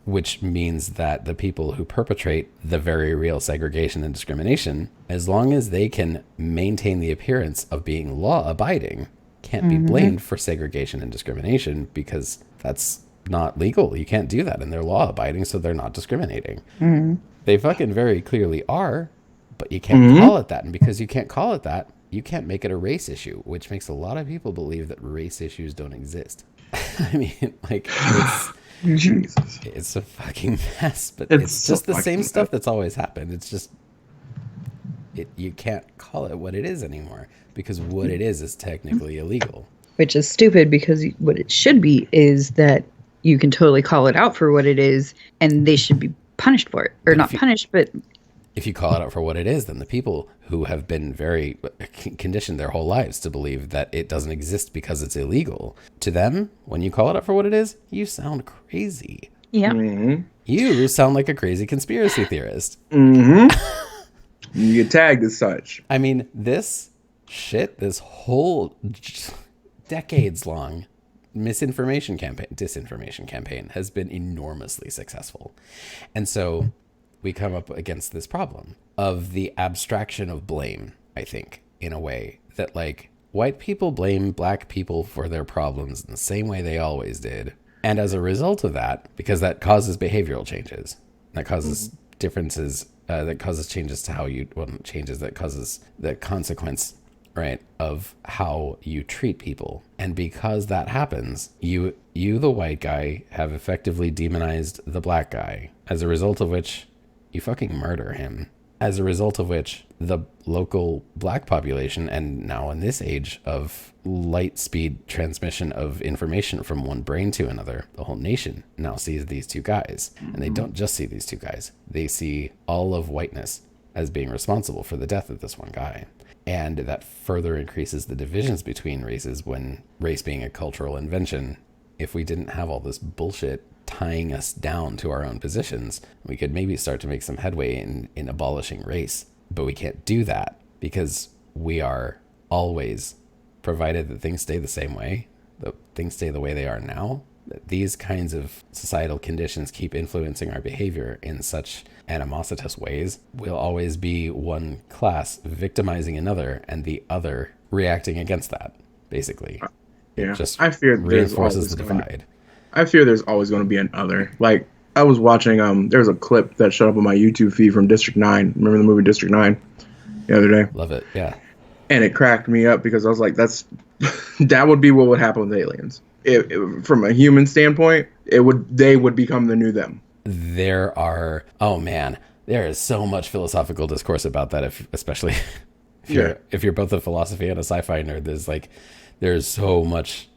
which means that the people who perpetrate the very real segregation and discrimination, as long as they can maintain the appearance of being law-abiding, can't be blamed for segregation and discrimination because that's not legal. You can't do that, and they're law-abiding, so they're not discriminating. They fucking very clearly are, but you can't call it that. And because you can't call it that, you can't make it a race issue, which makes a lot of people believe that race issues don't exist. I mean, like, it's a fucking mess, but it's just the same stuff that's always happened. It's you can't call it what it is anymore because what it is technically illegal.
Which is stupid because what it should be is that you can totally call it out for what it is and they should be punished for it. Or not punished, but...
If you call it out for what it is, then the people who have been very conditioned their whole lives to believe that it doesn't exist because it's illegal, to them, when you call it out for what it is, you sound crazy.
Yeah.
Mm-hmm.
You sound like a crazy conspiracy theorist.
Mm-hmm. You get tagged as such.
I mean, this whole decades-long disinformation campaign has been enormously successful. And so we come up against this problem of the abstraction of blame, I think, in a way that, like, white people blame black people for their problems in the same way they always did. And as a result of that, because that causes behavioral changes, that causes differences, that causes changes to how that causes the consequence, right, of how you treat people. And because that happens, you, the white guy, have effectively demonized the black guy, as a result of which you fucking murder him. As a result of which the local black population, and now in this age of light speed transmission of information from one brain to another, the whole nation now sees these two guys. And they don't just see these two guys. They see all of whiteness as being responsible for the death of this one guy. And that further increases the divisions between races, when race being a cultural invention. If we didn't have all this bullshit tying us down to our own positions, we could maybe start to make some headway in abolishing race. But we can't do that because we are always, provided that things stay the same way, that things stay the way they are now, that these kinds of societal conditions keep influencing our behavior in such animositous ways, we'll always be one class victimizing another and the other reacting against that, basically.
Yeah,
it just
I fear
reinforces the divide.
I fear there's always going to be an other. Like, I was watching, there was a clip that showed up on my YouTube feed from District 9. Remember the movie District 9 the other day?
Love it, yeah.
And it cracked me up because I was like, that would be what would happen with aliens. From a human standpoint, they would become the new them.
There is so much philosophical discourse about that, especially if you're both a philosophy and a sci-fi nerd. There's so much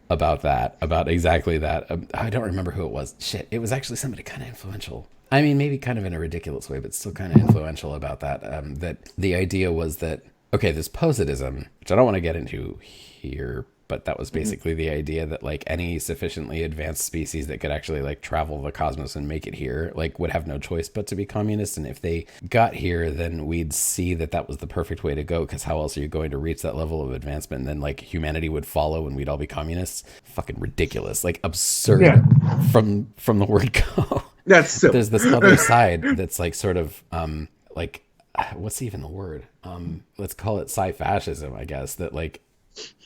about that, about exactly that. I don't remember who it was. Shit, it was actually somebody kind of influential. I mean, maybe kind of in a ridiculous way, but still kind of influential about that. That the idea was that, okay, this positivism, which I don't want to get into here, but that was basically the idea that, like, any sufficiently advanced species that could actually, like, travel the cosmos and make it here, like, would have no choice but to be communist. And if they got here, then we'd see that was the perfect way to go, because how else are you going to reach that level of advancement? And then, like, humanity would follow and we'd all be communists. Fucking ridiculous, like, absurd from the word go.
That's silly.
There's this other side that's, like, sort of like, what's even the word? Let's call it sci-fascism, I guess, that, like,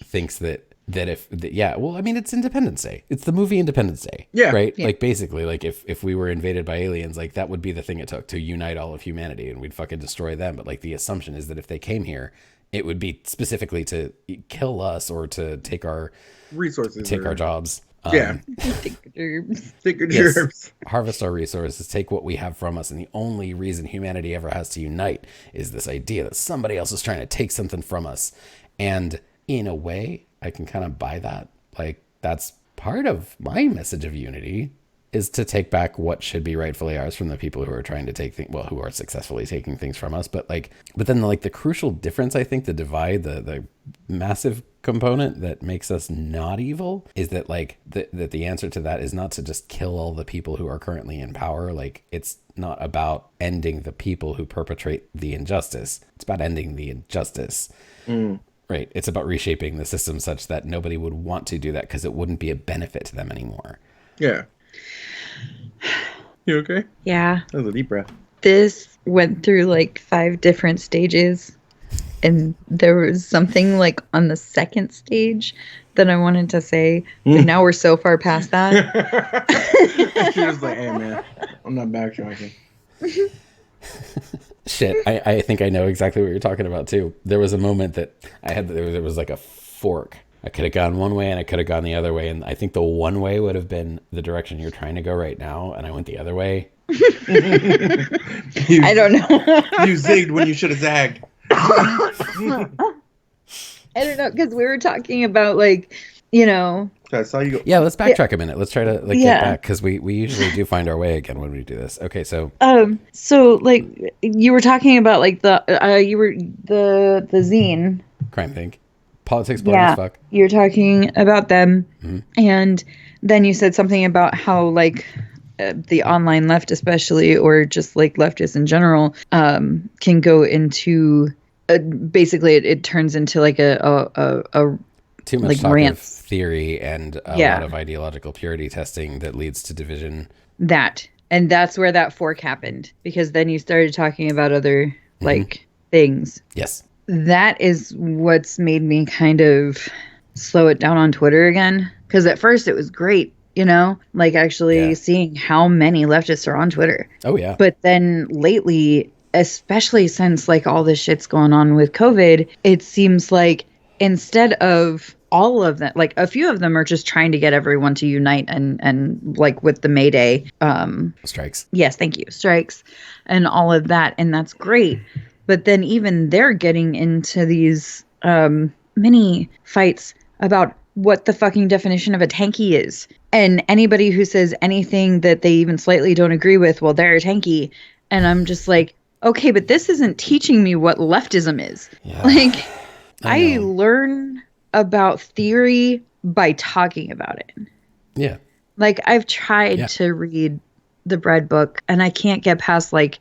thinks that it's Independence Day. It's the movie Independence Day. Yeah. Right? Yeah. Like, basically, like, if we were invaded by aliens, like, that would be the thing it took to unite all of humanity and we'd fucking destroy them. But, like, the assumption is that if they came here, it would be specifically to kill us or to take our
resources,
take our jobs.
Take your gerbs.
Harvest our resources, take what we have from us. And the only reason humanity ever has to unite is this idea that somebody else is trying to take something from us. And in a way, I can kind of buy that. Like, that's part of my message of unity, is to take back what should be rightfully ours from the people who are trying to take things, who are successfully taking things from us. But then the crucial difference, I think, the divide, the massive component that makes us not evil, is that, like, that the answer to that is not to just kill all the people who are currently in power. Like, it's not about ending the people who perpetrate the injustice. It's about ending the injustice. Right. It's about reshaping the system such that nobody would want to do that because it wouldn't be a benefit to them anymore.
Yeah. You okay?
Yeah.
That was a deep breath.
This went through like 5 different stages. And there was something like on the second stage that I wanted to say. But now we're so far past that.
She was like, hey, man, I'm not backtracking.
Shit, I think I know exactly what you're talking about too. There was a moment that I had, there was like a fork. I could have gone one way and I could have gone the other way. And I think the one way would have been the direction you're trying to go right now. And I went the other way.
I don't know.
You zigged when you should have zagged.
I don't know, because we were talking about, like, you know.
I saw you go.
Yeah, let's backtrack a minute. Let's try to get back, because we usually do find our way again when we do this. Okay, so
like you were talking about like the zine
Crime Think, politics, boring as fuck.
You're talking about them, and then you said something about how like the online left, especially, or just like leftists in general, can go into basically it turns into like a
too much
like
talk
rants.
of theory and a lot of ideological purity testing that leads to division.
And that's where that fork happened, because then you started talking about other like things.
Yes.
That is what's made me kind of slow it down on Twitter again. Because at first it was great, you know, like actually seeing how many leftists are on Twitter.
Oh, yeah.
But then lately, especially since like all this shit's going on with COVID, it seems like instead of all of them, like a few of them are just trying to get everyone to unite and like with the May Day
strikes.
Yes, thank you. Strikes and all of that. And that's great. But then even they're getting into these mini fights about what the fucking definition of a tanky is. And anybody who says anything that they even slightly don't agree with, well, they're a tanky. And I'm just like, okay, but this isn't teaching me what leftism is. Yeah. Like, I learn about theory by talking about it.
Yeah.
Like, I've tried to read the Bread book, and I can't get past, like,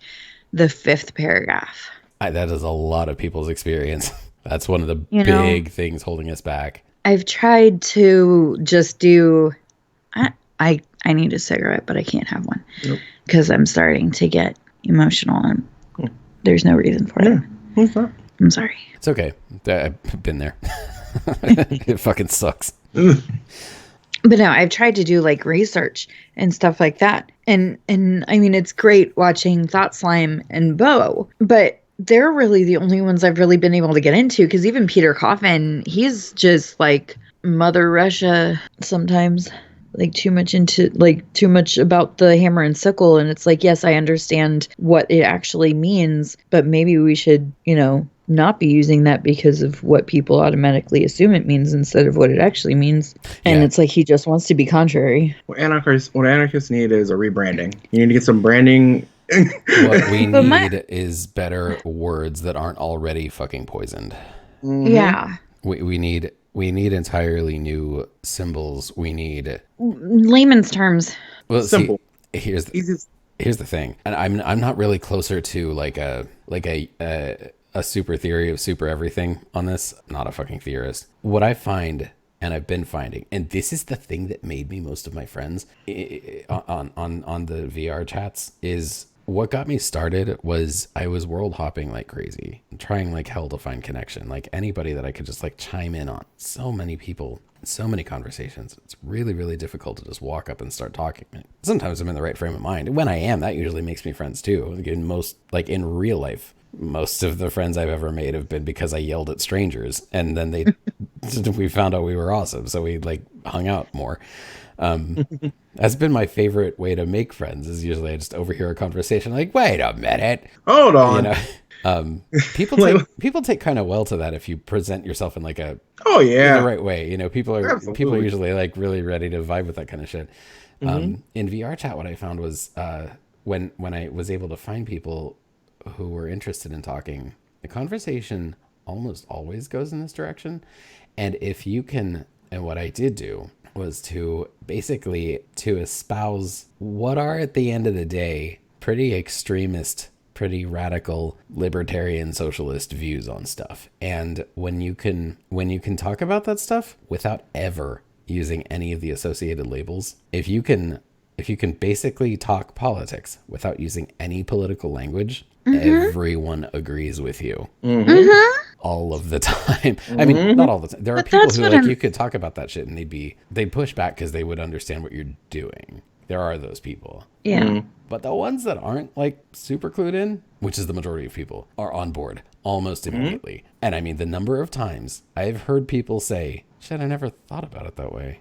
the 5th paragraph.
That is a lot of people's experience. That's one of the big things holding us back.
I've tried to just do... I need a cigarette, but I can't have one. Because I'm starting to get emotional, and there's no reason for it. I'm sorry.
It's okay. I've been there. It fucking sucks.
But no, I've tried to do like research and stuff like that. And I mean, it's great watching Thought Slime and Bo, but they're really the only ones I've really been able to get into, because even Peter Coffin, he's just like Mother Russia sometimes. Like too much about the hammer and sickle. And it's like, yes, I understand what it actually means, but maybe we should, not be using that because of what people automatically assume it means instead of what it actually means. And it's like he just wants to be contrary.
What anarchists need is a rebranding. You need to get some branding.
What we need is better words that aren't already fucking poisoned.
Yeah.
We need entirely new symbols. We need
layman's terms.
Well, simple. See, here's the thing, and I'm not really closer to like a super theory of super everything on this. Not a fucking theorist. What I find, and I've been finding, and this is the thing that made me most of my friends on the VR chats, is what got me started was I was world hopping like crazy, trying like hell to find connection, like anybody that I could just like chime in on. So many people, so many conversations. It's really, really difficult to just walk up and start talking. Sometimes I'm in the right frame of mind. When I am, that usually makes me friends too. In real life, most of the friends I've ever made have been because I yelled at strangers, and then we found out we were awesome. So we like hung out more. That's been my favorite way to make friends, is usually I just overhear a conversation like, wait a minute,
hold on.
People take kind of well to that if you present yourself in like in the right way. People are usually like really ready to vibe with that kind of shit. In VR chat, what I found was when I was able to find people who were interested in talking, the conversation almost always goes in this direction. And if you can, and what I did do was to espouse what are at the end of the day pretty extremist, pretty radical libertarian socialist views on stuff. And when you can talk about that stuff without ever using any of the associated labels, if you can basically talk politics without using any political language, everyone agrees with you. All of the time. I mean, not all the time. There are people who you could talk about that shit and they'd push back because they would understand what you're doing. There are those people.
Yeah.
But the ones that aren't like super clued in, which is the majority of people, are on board almost immediately. And I mean, the number of times I've heard people say, shit, I never thought about it that way.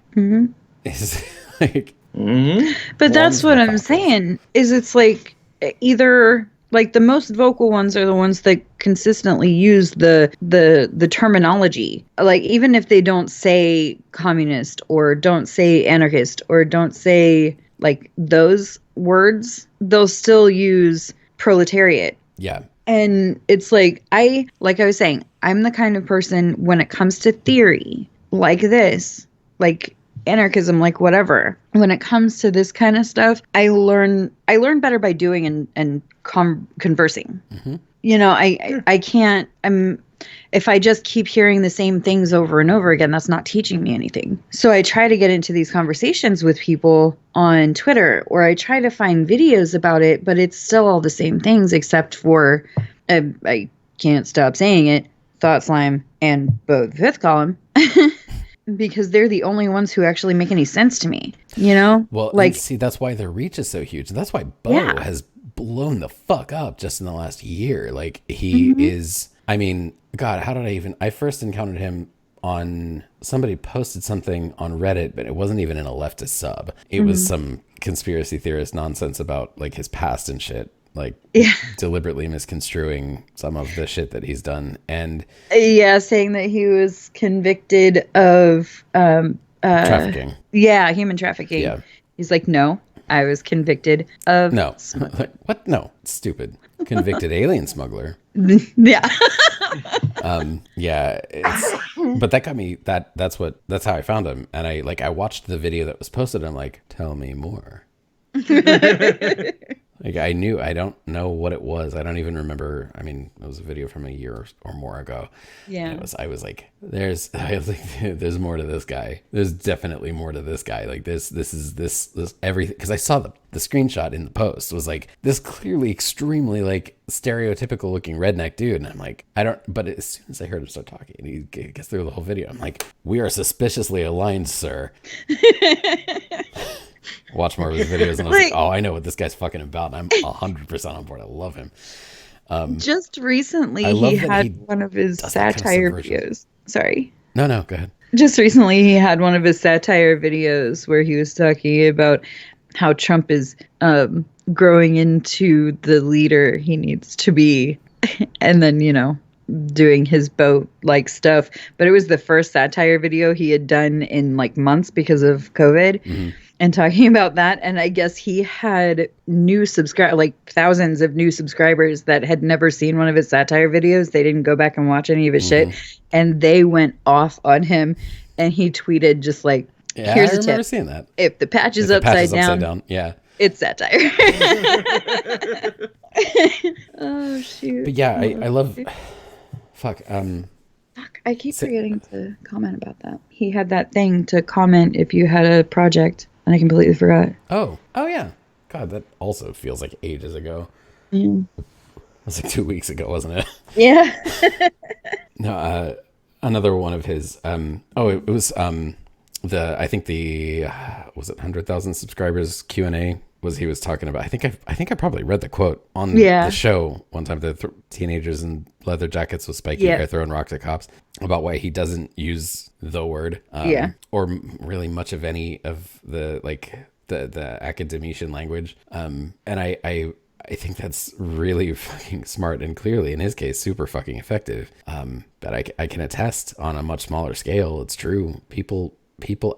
is like.
But that's what I'm saying. Is it's like either like the most vocal ones are the ones that consistently use the terminology. Like even if they don't say communist or don't say anarchist or don't say like those words, they'll still use proletariat.
Yeah.
And it's like I was saying, I'm the kind of person when it comes to theory like this, like anarchism, like whatever, when it comes to this kind of stuff, I learn better by doing and conversing. You know, I can't, if I just keep hearing the same things over and over again, that's not teaching me anything. So I try to get into these conversations with people on Twitter, or I try to find videos about it, but it's still all the same things except for, I can't stop saying it, Thought Slime and Bo the Fifth Column. Because they're the only ones who actually make any sense to me, you know?
Well, like, see, that's why their reach is so huge. That's why Bo has blown the fuck up just in the last year. Like, he is, I mean, God, how did I first encountered him on, somebody posted something on Reddit, but it wasn't even in a leftist sub. It was some conspiracy theorist nonsense about, like, his past and shit. Like deliberately misconstruing some of the shit that he's done. And
saying that he was convicted of
trafficking.
Yeah, human trafficking.
Yeah.
He's like, no, I was convicted of
like, what? No, it's stupid. Convicted alien smuggler.
Yeah.
Yeah, but that got me, that's how I found him. And I watched the video that was posted and I'm like, tell me more. Like I don't know what it was. I don't even remember. I mean, it was a video from a year or more ago. Yeah. And I was like, there's more to this guy. There's definitely more to this guy. Like this everything. Cause I saw the screenshot in the post was like this clearly extremely like stereotypical looking redneck dude. And I'm like, but as soon as I heard him start talking and he gets through the whole video, I'm like, we are suspiciously aligned, sir. Watch more of his videos and I was like, oh, I know what this guy's fucking about. And I'm 100% on board. I love him.
Just recently, he had one of his satire videos. Sorry.
No, go ahead.
Just recently, he had one of his satire videos where he was talking about how Trump is growing into the leader he needs to be. And then, you know, doing his boat-like stuff. But it was the first satire video he had done in like months because of COVID. And talking about that, and I guess he had thousands of new subscribers that had never seen one of his satire videos. They didn't go back and watch any of his shit, and they went off on him. And he tweeted just like, "Here's a tip:
seeing that.
If the patch is upside down,
yeah,
it's satire." Oh shoot!
But yeah, I love. Fuck.
I keep forgetting to comment about that. He had that thing to comment if you had a project. And I completely forgot.
Oh yeah. God, that also feels like ages ago.
Yeah.
It was like 2 weeks ago, wasn't it?
Yeah.
No, another one of his. It was I think was it 100,000 subscribers Q&A he was talking about. I think I probably read the quote on the show one time. The teenagers in leather jackets with spiky hair throwing rocks at cops, about why he doesn't use the word or really much of any of the like the academician language. And I think that's really fucking smart and clearly in his case super fucking effective. But I can attest on a much smaller scale, it's true. People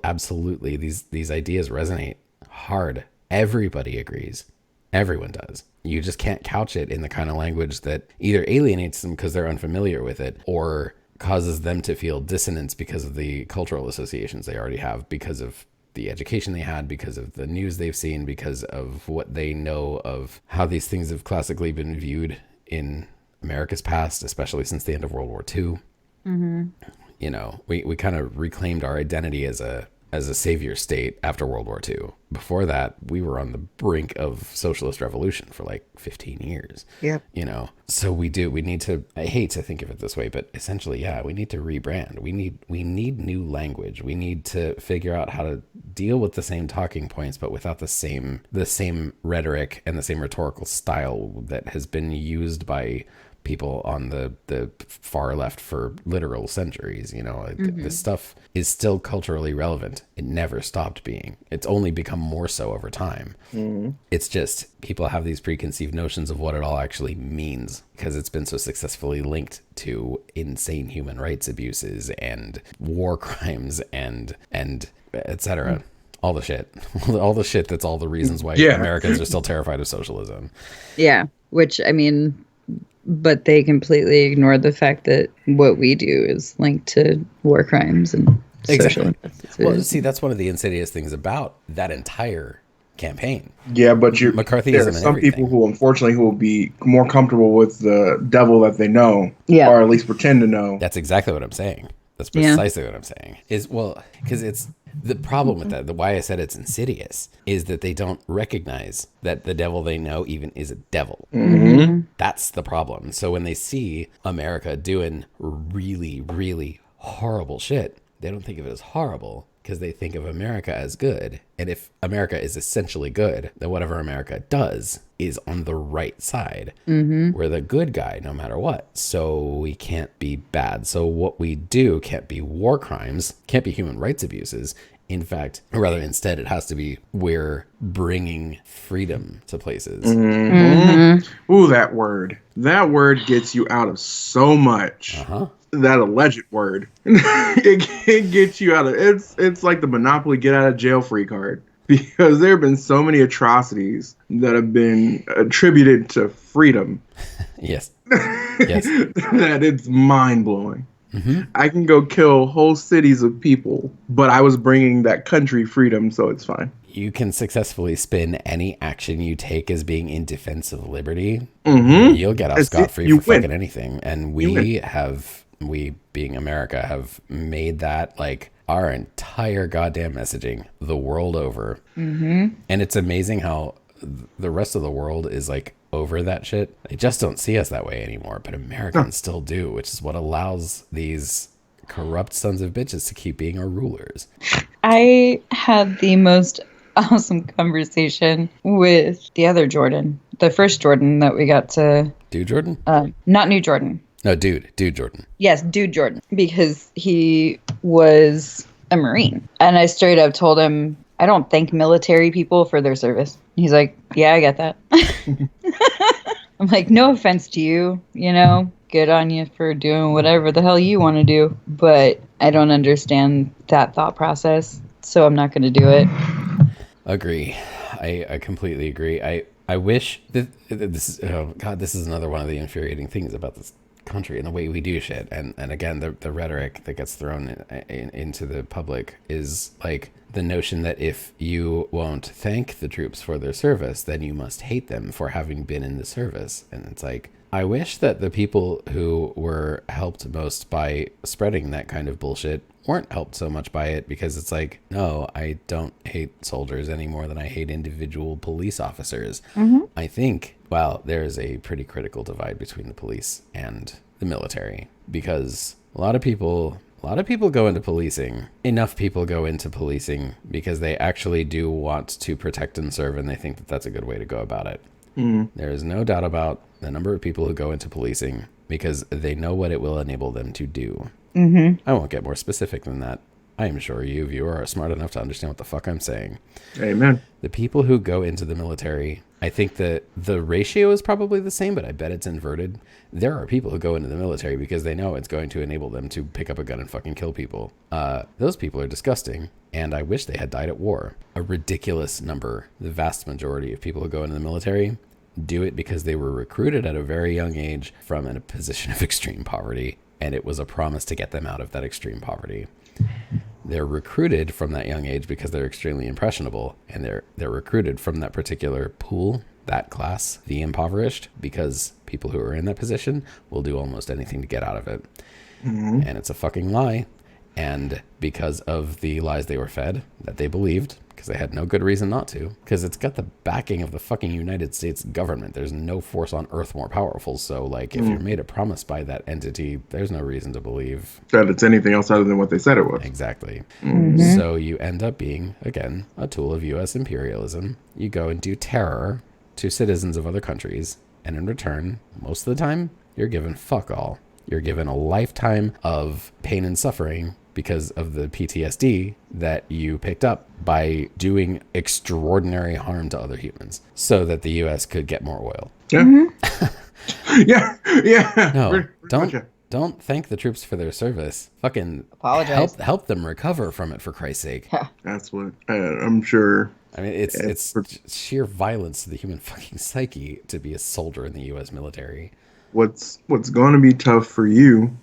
absolutely, these ideas resonate hard. Everybody agrees. Everyone does. You just can't couch it in the kind of language that either alienates them because they're unfamiliar with it or causes them to feel dissonance because of the cultural associations they already have, because of the education they had, because of the news they've seen, because of what they know of how these things have classically been viewed in America's past, especially since the end of World War II. You know, we kind of reclaimed our identity as a savior state after World War II. Before that, we were on the brink of socialist revolution for like 15 years. Yeah. You know, so we need to, I hate to think of it this way, but essentially, yeah, we need to rebrand. We need new language. We need to figure out how to deal with the same talking points, but without the same rhetoric and the same rhetorical style that has been used by people on the far left for literal centuries. This stuff is still culturally relevant. It never stopped being. It's only become more so over time. It's just people have these preconceived notions of what it all actually means because it's been so successfully linked to insane human rights abuses and war crimes and etc. All the shit. All the shit that's all the reasons why Americans are still terrified of socialism.
Yeah, which, I mean, but they completely ignore the fact that what we do is linked to war crimes and social injustices.
Well, see, that's one of the insidious things about that entire campaign.
Yeah, but
McCarthyism
there are
and
some
everything.
people who, unfortunately, who will be more comfortable with the devil that they know, or at least pretend to know.
That's exactly what I'm saying. That's precisely what I'm saying. Because it's the problem with that. Why I said it's insidious is that they don't recognize that the devil they know even is a devil. That's the problem. So when they see America doing really, really horrible shit, they don't think of it as horrible because they think of America as good. And if America is essentially good, then whatever America does is on the right side. We're the good guy no matter what. So we can't be bad. So what we do can't be war crimes, can't be human rights abuses. In fact, or rather instead, it has to be we're bringing freedom to places.
Ooh, that word. That word gets you out of so much. That alleged word. it gets you out of it's like the Monopoly get out of jail free card. Because there have been so many atrocities that have been attributed to freedom.
Yes.
That it's mind blowing. I can go kill whole cities of people, but I was bringing that country freedom, so it's fine.
You can successfully spin any action you take as being in defense of liberty. You'll get off scot-free for fucking anything. And we being America have made that like our entire goddamn messaging the world over. And it's amazing how the rest of the world is like over that shit. They just don't see us that way anymore, but Americans still do, which is what allows these corrupt sons of bitches to keep being our rulers.
I had the most awesome conversation with the other Jordan, the first Jordan that we got to...
Dude Jordan?
Not New Jordan.
No, Dude Jordan.
Yes, Dude Jordan, because he was a Marine. And I straight up told him, I don't thank military people for their service. He's like, yeah, I get that. I'm like, no offense to you, good on you for doing whatever the hell you want to do. But I don't understand that thought process, so I'm not going to do it.
Agree. I completely agree. I wish that this is, oh God, this is another one of the infuriating things about this country and the way we do shit. And again, the rhetoric that gets thrown into the public is like the notion that if you won't thank the troops for their service, then you must hate them for having been in the service. And it's like, I wish that the people who were helped most by spreading that kind of bullshit weren't helped so much by it, because it's like, no, I don't hate soldiers any more than I hate individual police officers. I think, well, there's a pretty critical divide between the police and the military, because a lot of people go into policing. Enough people go into policing because they actually do want to protect and serve, and they think that that's a good way to go about it. There is no doubt about the number of people who go into policing because they know what it will enable them to do. I won't get more specific than that. I am sure you, viewer, are smart enough to understand what the fuck I'm saying.
Amen.
The people who go into the military, I think that the ratio is probably the same, but I bet it's inverted. There are people who go into the military because they know it's going to enable them to pick up a gun and fucking kill people. Those people are disgusting, and I wish they had died at war. A ridiculous number, the vast majority of people who go into the military do it because they were recruited at a very young age from a position of extreme poverty, and it was a promise to get them out of that extreme poverty. They're recruited from that young age because they're extremely impressionable, and they're recruited from that particular pool, that class, the impoverished, because people who are in that position will do almost anything to get out of it. And it's a fucking lie. And because of the lies they were fed, that they believed, because they had no good reason not to, because it's got the backing of the fucking United States government. There's no force on earth more powerful. So, like, if you're made a promise by that entity, there's no reason to believe
that it's anything else other than what they said it was.
Exactly. So you end up being, again, a tool of U.S. imperialism. You go and do terror to citizens of other countries, and in return, most of the time, You're given fuck all. You're given a lifetime of pain and suffering because of the PTSD that you picked up by doing extraordinary harm to other humans so that the U.S. could get more oil.
Yeah.
Mm-hmm.
Yeah.
No, don't thank the troops for their service. Fucking
apologize.
Help them recover from it, for Christ's sake.
That's what I'm sure.
I mean, it's sheer violence to the human fucking psyche to be a soldier in the U.S. military.
What's going to be tough for you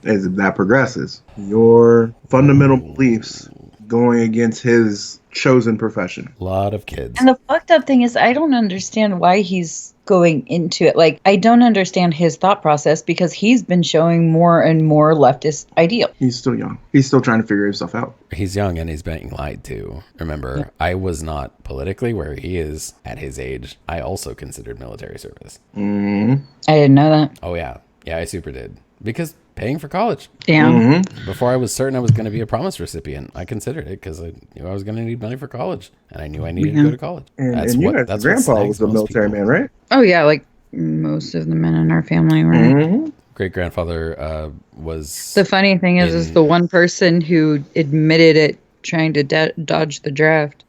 is if that progresses. Your fundamental beliefs going against his chosen profession.
A lot of kids.
And the fucked up thing is, I don't understand why he's going into it. Like, I don't understand his thought process because he's been showing more and more leftist ideals.
He's still young. He's still trying to figure himself out.
He's young and he's being lied to. Remember, I was not politically where he is at his age. I also considered military service.
Mm-hmm.
I didn't know that.
Oh, yeah. Yeah, I super did. Because paying for college.
Damn.
Mm-hmm.
Before I was certain I was going to be a promise recipient, I considered it because I knew I was going to need money for college. And I knew I needed to go to college.
And you guys' grandpa was a military man, right?
Oh, yeah. Like, most of the men in our family were.
Mm-hmm.
Great-grandfather was...
The funny thing is the one person who admitted it trying to dodge the draft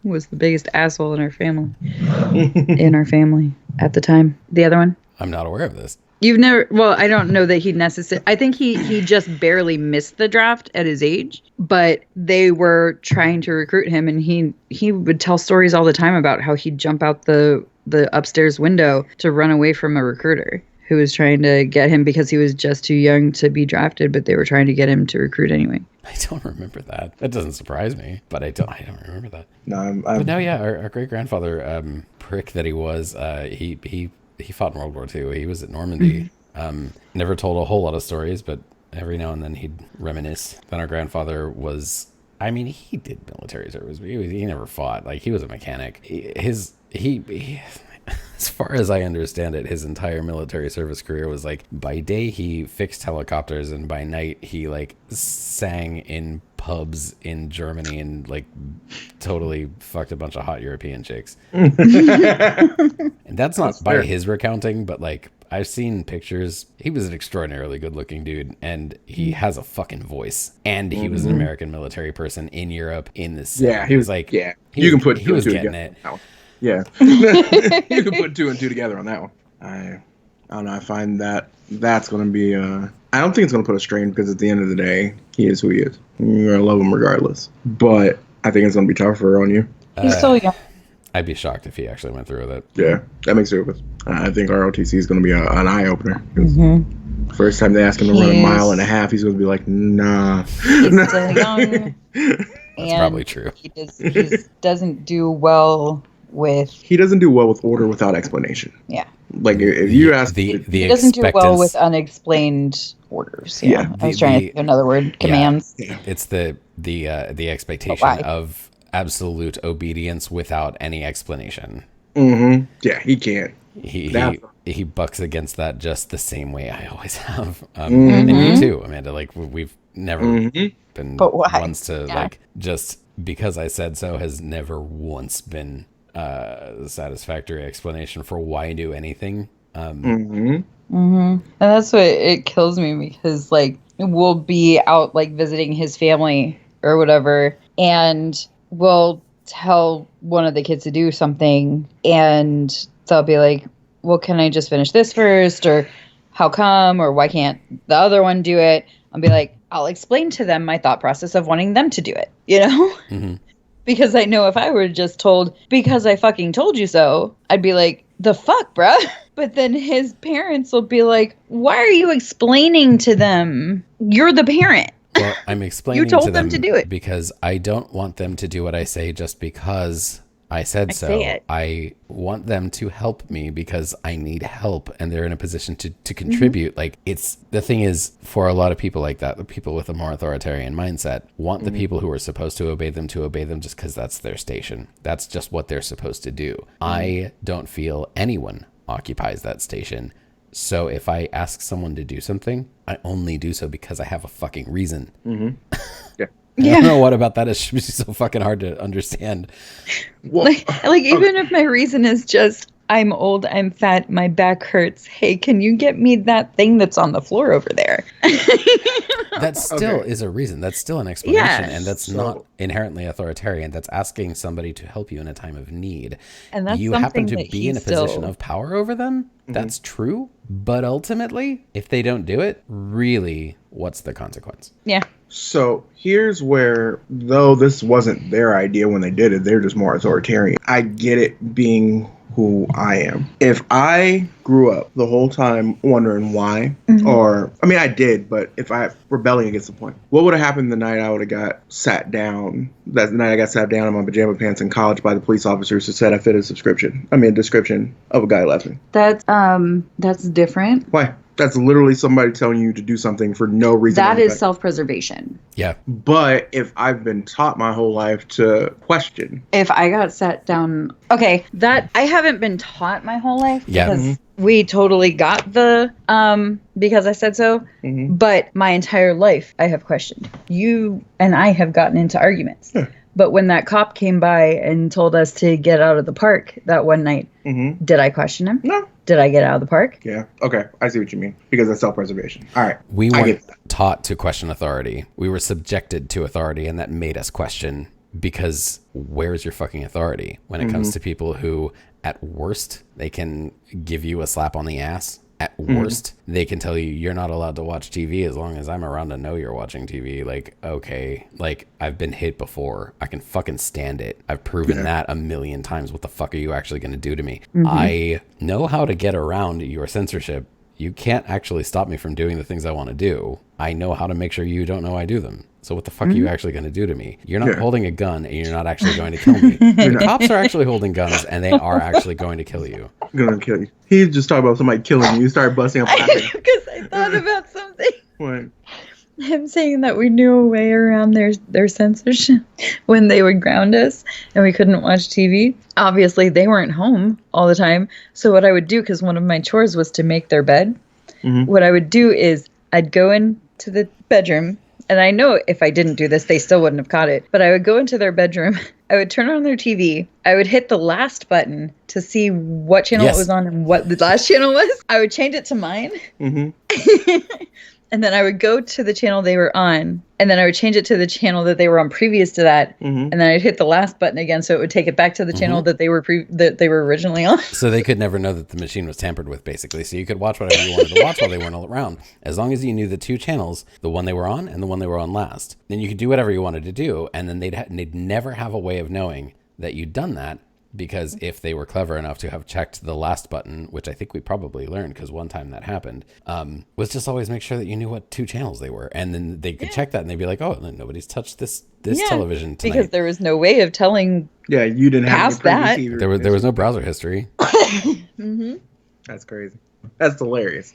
was the biggest asshole in our family. At the time. The other one?
I'm not aware of this.
You've never... Well, I don't know that he necessarily... I think he just barely missed the draft at his age, but they were trying to recruit him, and he would tell stories all the time about how he'd jump out the upstairs window to run away from a recruiter who was trying to get him because he was just too young to be drafted, but they were trying to get him to recruit anyway.
I don't remember that. That doesn't surprise me, but I don't remember that.
No,
But no, yeah, our great-grandfather, prick that he was, he fought in World War II. He was at Normandy. Never told a whole lot of stories, but every now and then he'd reminisce. Then our grandfather was... I mean, he did military service, but he never fought. Like, he was a mechanic. He as far as I understand it, his entire military service career was like, by day he fixed helicopters, and by night he like sang in pubs in Germany and like totally fucked a bunch of hot European chicks. And that's not by his recounting, but like I've seen pictures. He was an extraordinarily good looking dude, and he has a fucking voice. And he was an American military person in Europe in the 70s.
Yeah, he was like,
you
can put
he was getting
together.
it.
Yeah. You can put 2 and 2 together on that one. I don't know. I find that's going to be I don't think it's going to put a strain because at the end of the day, he is who he is. You're going to love him regardless. But I think it's going to be tougher on you.
He's still young.
I'd be shocked if he actually went through with it.
Yeah, that makes sense. I think ROTC is going to be an eye-opener. First time they ask him to run a mile and a half, he's going to be like, nah.
He's still young.
That's probably true.
He doesn't do well with...
He doesn't do well with order without explanation.
Yeah.
Like, if you ask...
He
doesn't do well with unexplained orders. Yeah. I was trying to think of another word. Commands.
Yeah. It's the expectation of absolute obedience without any explanation.
Mm-hmm. Yeah, he can't.
He bucks against that just the same way I always have. And you too, Amanda. Like, we've never been ones to like, just because I said so has never once been a satisfactory explanation for why I do anything. And
that's what it kills me, because like we'll be out like visiting his family or whatever, and we'll tell one of the kids to do something, and they'll be like, well, can I just finish this first, or how come, or why can't the other one do it? I'll be like, I'll explain to them my thought process of wanting them to do it, you know? Because I know if I were just told, because I fucking told you so, I'd be like, the fuck, bruh? But then his parents will be like, why are you explaining to them? You're the parent.
Well, I'm explaining
you told them to do it.
Because I don't want them to do what I say just because I said so. I want them to help me because I need help, and they're in a position to contribute. Like, it's the thing is, for a lot of people like that, the people with a more authoritarian mindset want the people who are supposed to obey them just because that's their station. That's just what they're supposed to do. I don't feel anyone occupies that station. So if I ask someone to do something, I only do so because I have a fucking reason.
Yeah.
I don't know what about that is so fucking hard to understand.
Well, like even if my reason is just I'm old, I'm fat, my back hurts. Hey, can you get me that thing that's on the floor over there?
That still is a reason. That's still an explanation. And that's not inherently authoritarian. That's asking somebody to help you in a time of need.
And that's
you happen to be in a position of power over them. That's true. But ultimately, if they don't do it, really, what's the consequence?
Yeah.
So here's where, though this wasn't their idea when they did it, they're just more authoritarian. I get it being who I am. If I grew up the whole time wondering why, or, I mean, I did, but if I rebelling against the point, what would have happened the night I would have got sat down, that night I got sat down in my pajama pants in college by the police officers who said I fit a description of a guy left me.
That's different.
Why? That's literally somebody telling you to do something for no reason.
That is self-preservation.
Yeah.
But if I've been taught my whole life to question.
If I got sat down, okay, that I haven't been taught my whole life.
Yeah.
Because we totally got the because I said so. But my entire life I have questioned. You and I have gotten into arguments. But when that cop came by and told us to get out of the park that one night, did I question him?
No.
Did I get out of the park?
Yeah. Okay. I see what you mean. Because that's self-preservation. All right.
We weren't taught to question authority. We were subjected to authority, and that made us question, because where's your fucking authority when it comes to people who, at worst, they can give you a slap on the ass. At worst, they can tell you you're not allowed to watch TV as long as I'm around to know you're watching TV. Like, okay, like, I've been hit before. I can fucking stand it. I've proven that a million times. What the fuck are you actually going to do to me? I know how to get around your censorship. You can't actually stop me from doing the things I want to do. I know how to make sure you don't know I do them. So what the fuck are you actually going to do to me? You're not holding a gun, and you're not actually going to kill me. The cops are actually holding guns, and they are actually going to kill you.
Gonna kill you. He just talked about somebody killing you. You started busting up laughing.
Because I thought about something.
What?
I'm saying that we knew a way around their censorship when they would ground us and we couldn't watch TV. Obviously, they weren't home all the time. So what I would do, because one of my chores was to make their bed, what I would do is I'd go into the bedroom. And I know if I didn't do this, they still wouldn't have caught it. But I would go into their bedroom. I would turn on their TV. I would hit the last button to see what channel it was on and what the last channel was. I would change it to mine. And then I would go to the channel they were on. And then I would change it to the channel that they were on previous to that. And then I'd hit the last button again, so it would take it back to the channel that they were originally on.
So they could never know that the machine was tampered with, basically. So you could watch whatever you wanted to watch while they weren't all around, as long as you knew the two channels, the one they were on and the one they were on last. Then you could do whatever you wanted to do, and then they'd never have a way of knowing that you'd done that. Because if they were clever enough to have checked the last button, which I think we probably learned because one time that happened, was just always make sure that you knew what two channels they were. And then they could check that and they'd be like, oh, nobody's touched this television tonight.
Because there was no way of telling.
Yeah, you didn't have
that.
There was no browser history.
That's crazy. That's hilarious.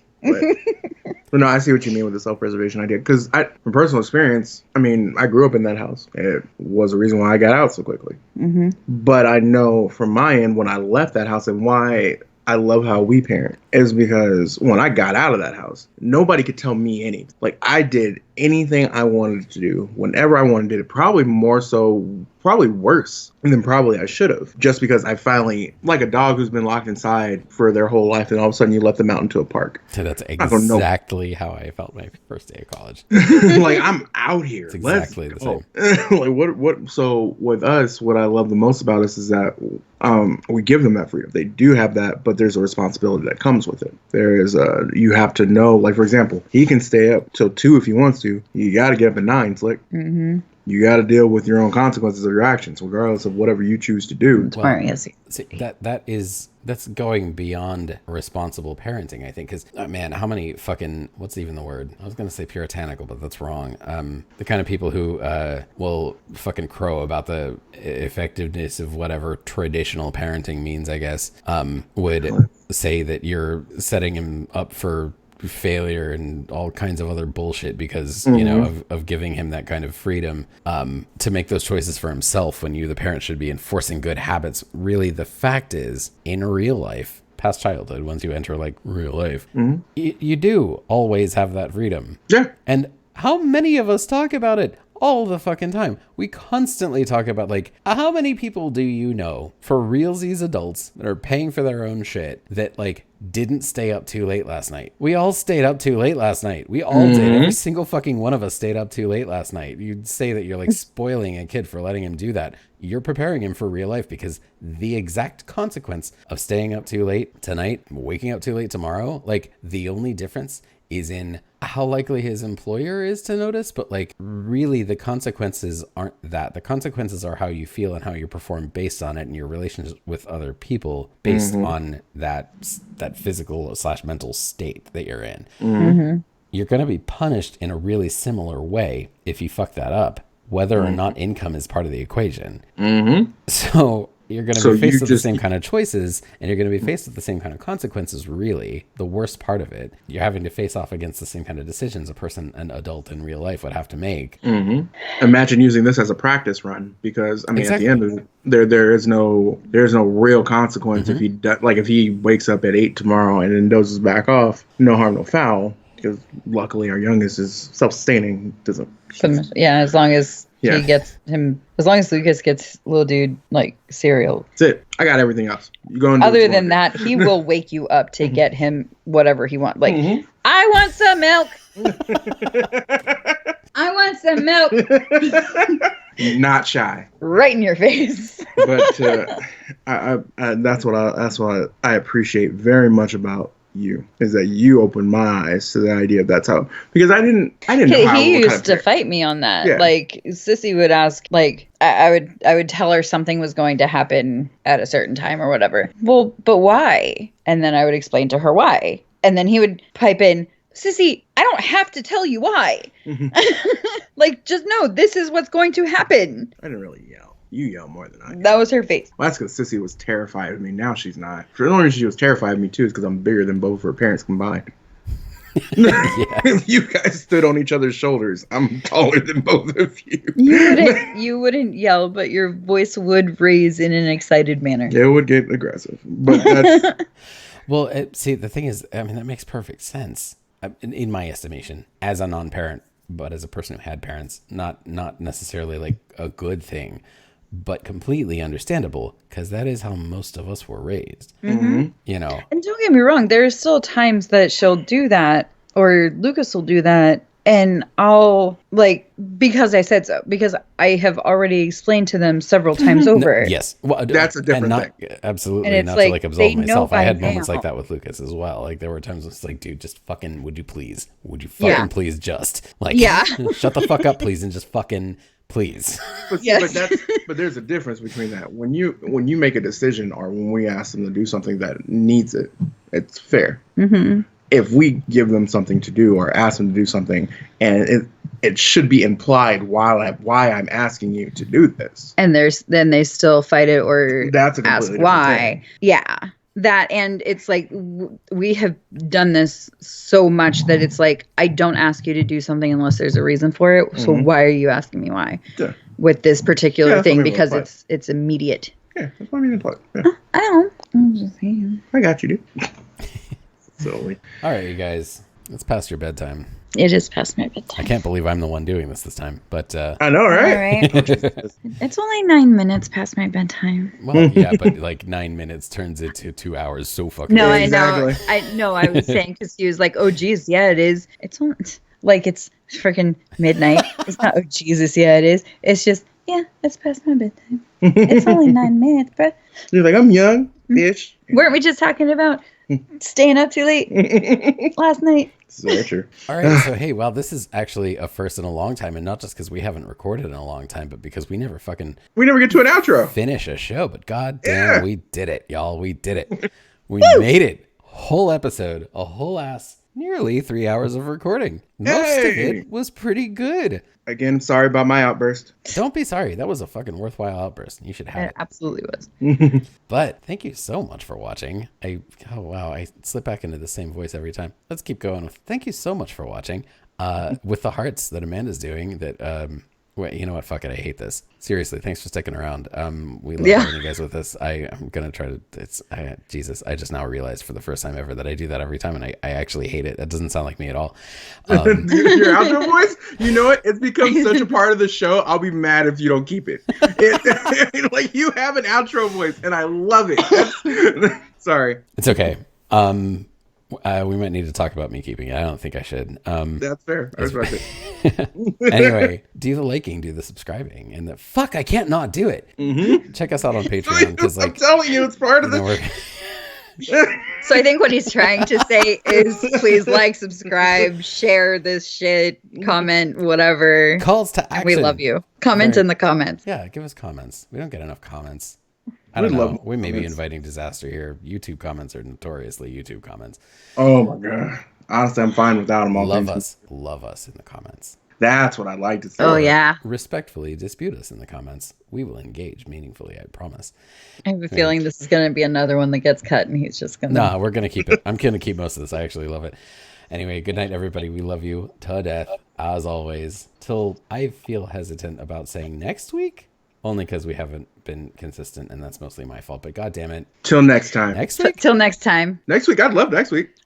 But no, I see what you mean with the self-preservation idea. Because from personal experience, I mean, I grew up in that house. It was the reason why I got out so quickly. But I know from my end, when I left that house and why I love how we parent, is because when I got out of that house, nobody could tell me anything. Like, I did anything I wanted to do whenever I wanted to do it. Probably more so, probably worse than probably I should have. Just because I finally, like a dog who's been locked inside for their whole life, and all of a sudden you let them out into a park.
So that's exactly how I felt my first day of college.
Like, I'm out here.
It's exactly the same.
Like, what? So with us, what I love the most about us is that we give them that freedom. They do have that, but there's a responsibility that comes with it. There is you have to know, like, for example, he can stay up till 2 if he wants to. You got to get up at 9, Slick. You got to deal with your own consequences of your actions, regardless of whatever you choose to do.
Well, see, that's going beyond responsible parenting, I think. Because, man, how many fucking, what's even the word? I was going to say puritanical, but that's wrong. The kind of people who will fucking crow about the effectiveness of whatever traditional parenting means, I guess, would say that you're setting him up for failure and all kinds of other bullshit because you know of giving him that kind of freedom to make those choices for himself when you, the parent, should be enforcing good habits. Really, the fact is, in real life, past childhood, once you enter like real life, you do always have that freedom.
Yeah.
And how many of us talk about it all the fucking time. We constantly talk about, like, how many people do you know, for realsies adults, that are paying for their own shit, that, like, didn't stay up too late last night? We all stayed up too late last night. We all did. Every single fucking one of us stayed up too late last night. You'd say that you're, like, spoiling a kid for letting him do that. You're preparing him for real life, because the exact consequence of staying up too late tonight, waking up too late tomorrow, like, the only difference is in how likely his employer is to notice, but, like, really the consequences aren't that. The consequences are how you feel and how you perform based on it, and your relationship with other people based on that physical / mental state that you're in. You're going to be punished in a really similar way if you fuck that up, whether or not income is part of the equation. So you're going to be faced with the same kind of choices, and you're going to be faced with the same kind of consequences, really. The worst part of it, you're having to face off against the same kind of decisions an adult in real life would have to make.
Imagine using this as a practice run, because, I mean, at the end of it, there's no real consequence if he wakes up at 8 tomorrow and then dozes back off. No harm, no foul, because luckily our youngest is self-sustaining.
As long as he gets him, as long as Lucas gets little dude like cereal.
That's it. I got everything else. You go and
other than that, he will wake you up to get him whatever he wants. Like, I want some milk. I want some milk.
Not shy.
Right in your face.
But that's what I appreciate very much about you, is that you opened my eyes to the idea of that's how, because I didn't know how
he used to fight me on that. Like, Sissy would ask, like, I would tell her something was going to happen at a certain time or whatever. Well, but why? And then I would explain to her why, and then he would pipe in, Sissy, I don't have to tell you why. Like, just know this is what's going to happen.
I didn't really yell. You yell more than I do.
That was her face.
Well, that's because Sissy was terrified of me. Now she's not. For the only reason she was terrified of me, too, is because I'm bigger than both of her parents combined. If you guys stood on each other's shoulders, I'm taller than both of you.
You wouldn't yell, but your voice would raise in an excited manner.
It would get aggressive. But that's...
Well, see, the thing is, I mean, that makes perfect sense. In my estimation, as a non-parent, but as a person who had parents, not necessarily like a good thing, but completely understandable, because that is how most of us were raised. You know. And
don't get me wrong, there are still times that she'll do that, or Lucas will do that, and I'll, like, because I said so, because I have already explained to them several times over.
Yes. Well,
that's a different thing.
Absolutely. And not like, to, like, absolve myself. I had moments like that with Lucas as well. Like, there were times when it's like, dude, just fucking, would you fucking please just, like, shut the fuck up, please, and just fucking... Please.
But there's a difference between that. When you make a decision, or when we ask them to do something that needs it, it's fair. If we give them something to do or ask them to do something, and it should be implied why I'm asking you to do this,
and then they still fight it or
that's a
ask why. Yeah. That, and it's like, we have done this so much that it's like, I don't ask you to do something unless there's a reason for it. So why are you asking me why with this particular thing? Because it's immediate.
Yeah, that's what I mean. Yeah.
I don't. I'm just saying.
I got you, dude. Silly.
All right, you guys, it's past your bedtime.
It is past my bedtime.
I can't believe I'm the one doing this time, but...
I know, right?
All right. It's only 9 minutes past my bedtime.
Well, yeah, but like 9 minutes turns into 2 hours so fucking...
No, exactly. I know. I was saying, because he was like, oh, geez, yeah, it is. It's only, like, it's freaking midnight. It's not, oh, Jesus, yeah, it is. It's just, yeah, it's past my bedtime. It's only 9 minutes, bro.
You're like, I'm young-ish.
Weren't we just talking about staying up too late last night?
So true.
All right, so hey, well, this is actually a first in a long time, and not just because we haven't recorded in a long time, but because we never get
to an outro,
finish a show. But goddamn, we did it, y'all. We did it. We made it. Whole episode, a whole ass, nearly 3 hours of recording. Most of it was pretty good.
Again, sorry about my outburst.
Don't be sorry. That was a fucking worthwhile outburst. You should have it.
Absolutely was.
But thank you so much for watching. I slip back into the same voice every time. Let's keep going with thank you so much for watching. With the hearts that Amanda's doing that Wait, you know what? Fuck it. I hate this. Seriously, thanks for sticking around. We love having you guys with us. I'm gonna try to. Jesus, I just now realized for the first time ever that I do that every time, and I actually hate it. That doesn't sound like me at all.
Your outro voice, you know what? It's become such a part of the show. I'll be mad if you don't keep it. Like, you have an outro voice, and I love it. Sorry.
It's okay. We might need to talk about me keeping it. I don't think I should.
That's fair. I respect it.
Anyway, do the liking, do the subscribing, and I can't not do it.
Mm-hmm.
Check us out on Patreon because,
I'm telling you, it's part of the.
So I think what he's trying to say is, please like, subscribe, share this shit, comment, whatever.
Calls to action.
We love you. Comment in the comments.
Yeah, give us comments. We don't get enough comments. I don't know. We may be inviting disaster here. YouTube comments are notoriously YouTube comments.
Oh my god. Honestly, I'm fine without them all.
Love us in the comments.
That's what I like to say.
Oh yeah.
Respectfully dispute us in the comments. We will engage meaningfully, I promise.
I have a feeling this is going to be another one that gets cut and he's just going to...
No, we're going to keep it. I'm going to keep most of this. I actually love it. Anyway, good night, everybody. We love you to death, as always. Till I feel hesitant about saying next week, only because we haven't been consistent, and that's mostly my fault. But god damn it.
Till next time.
Next week?
Till next time.
Next week. I'd love next week.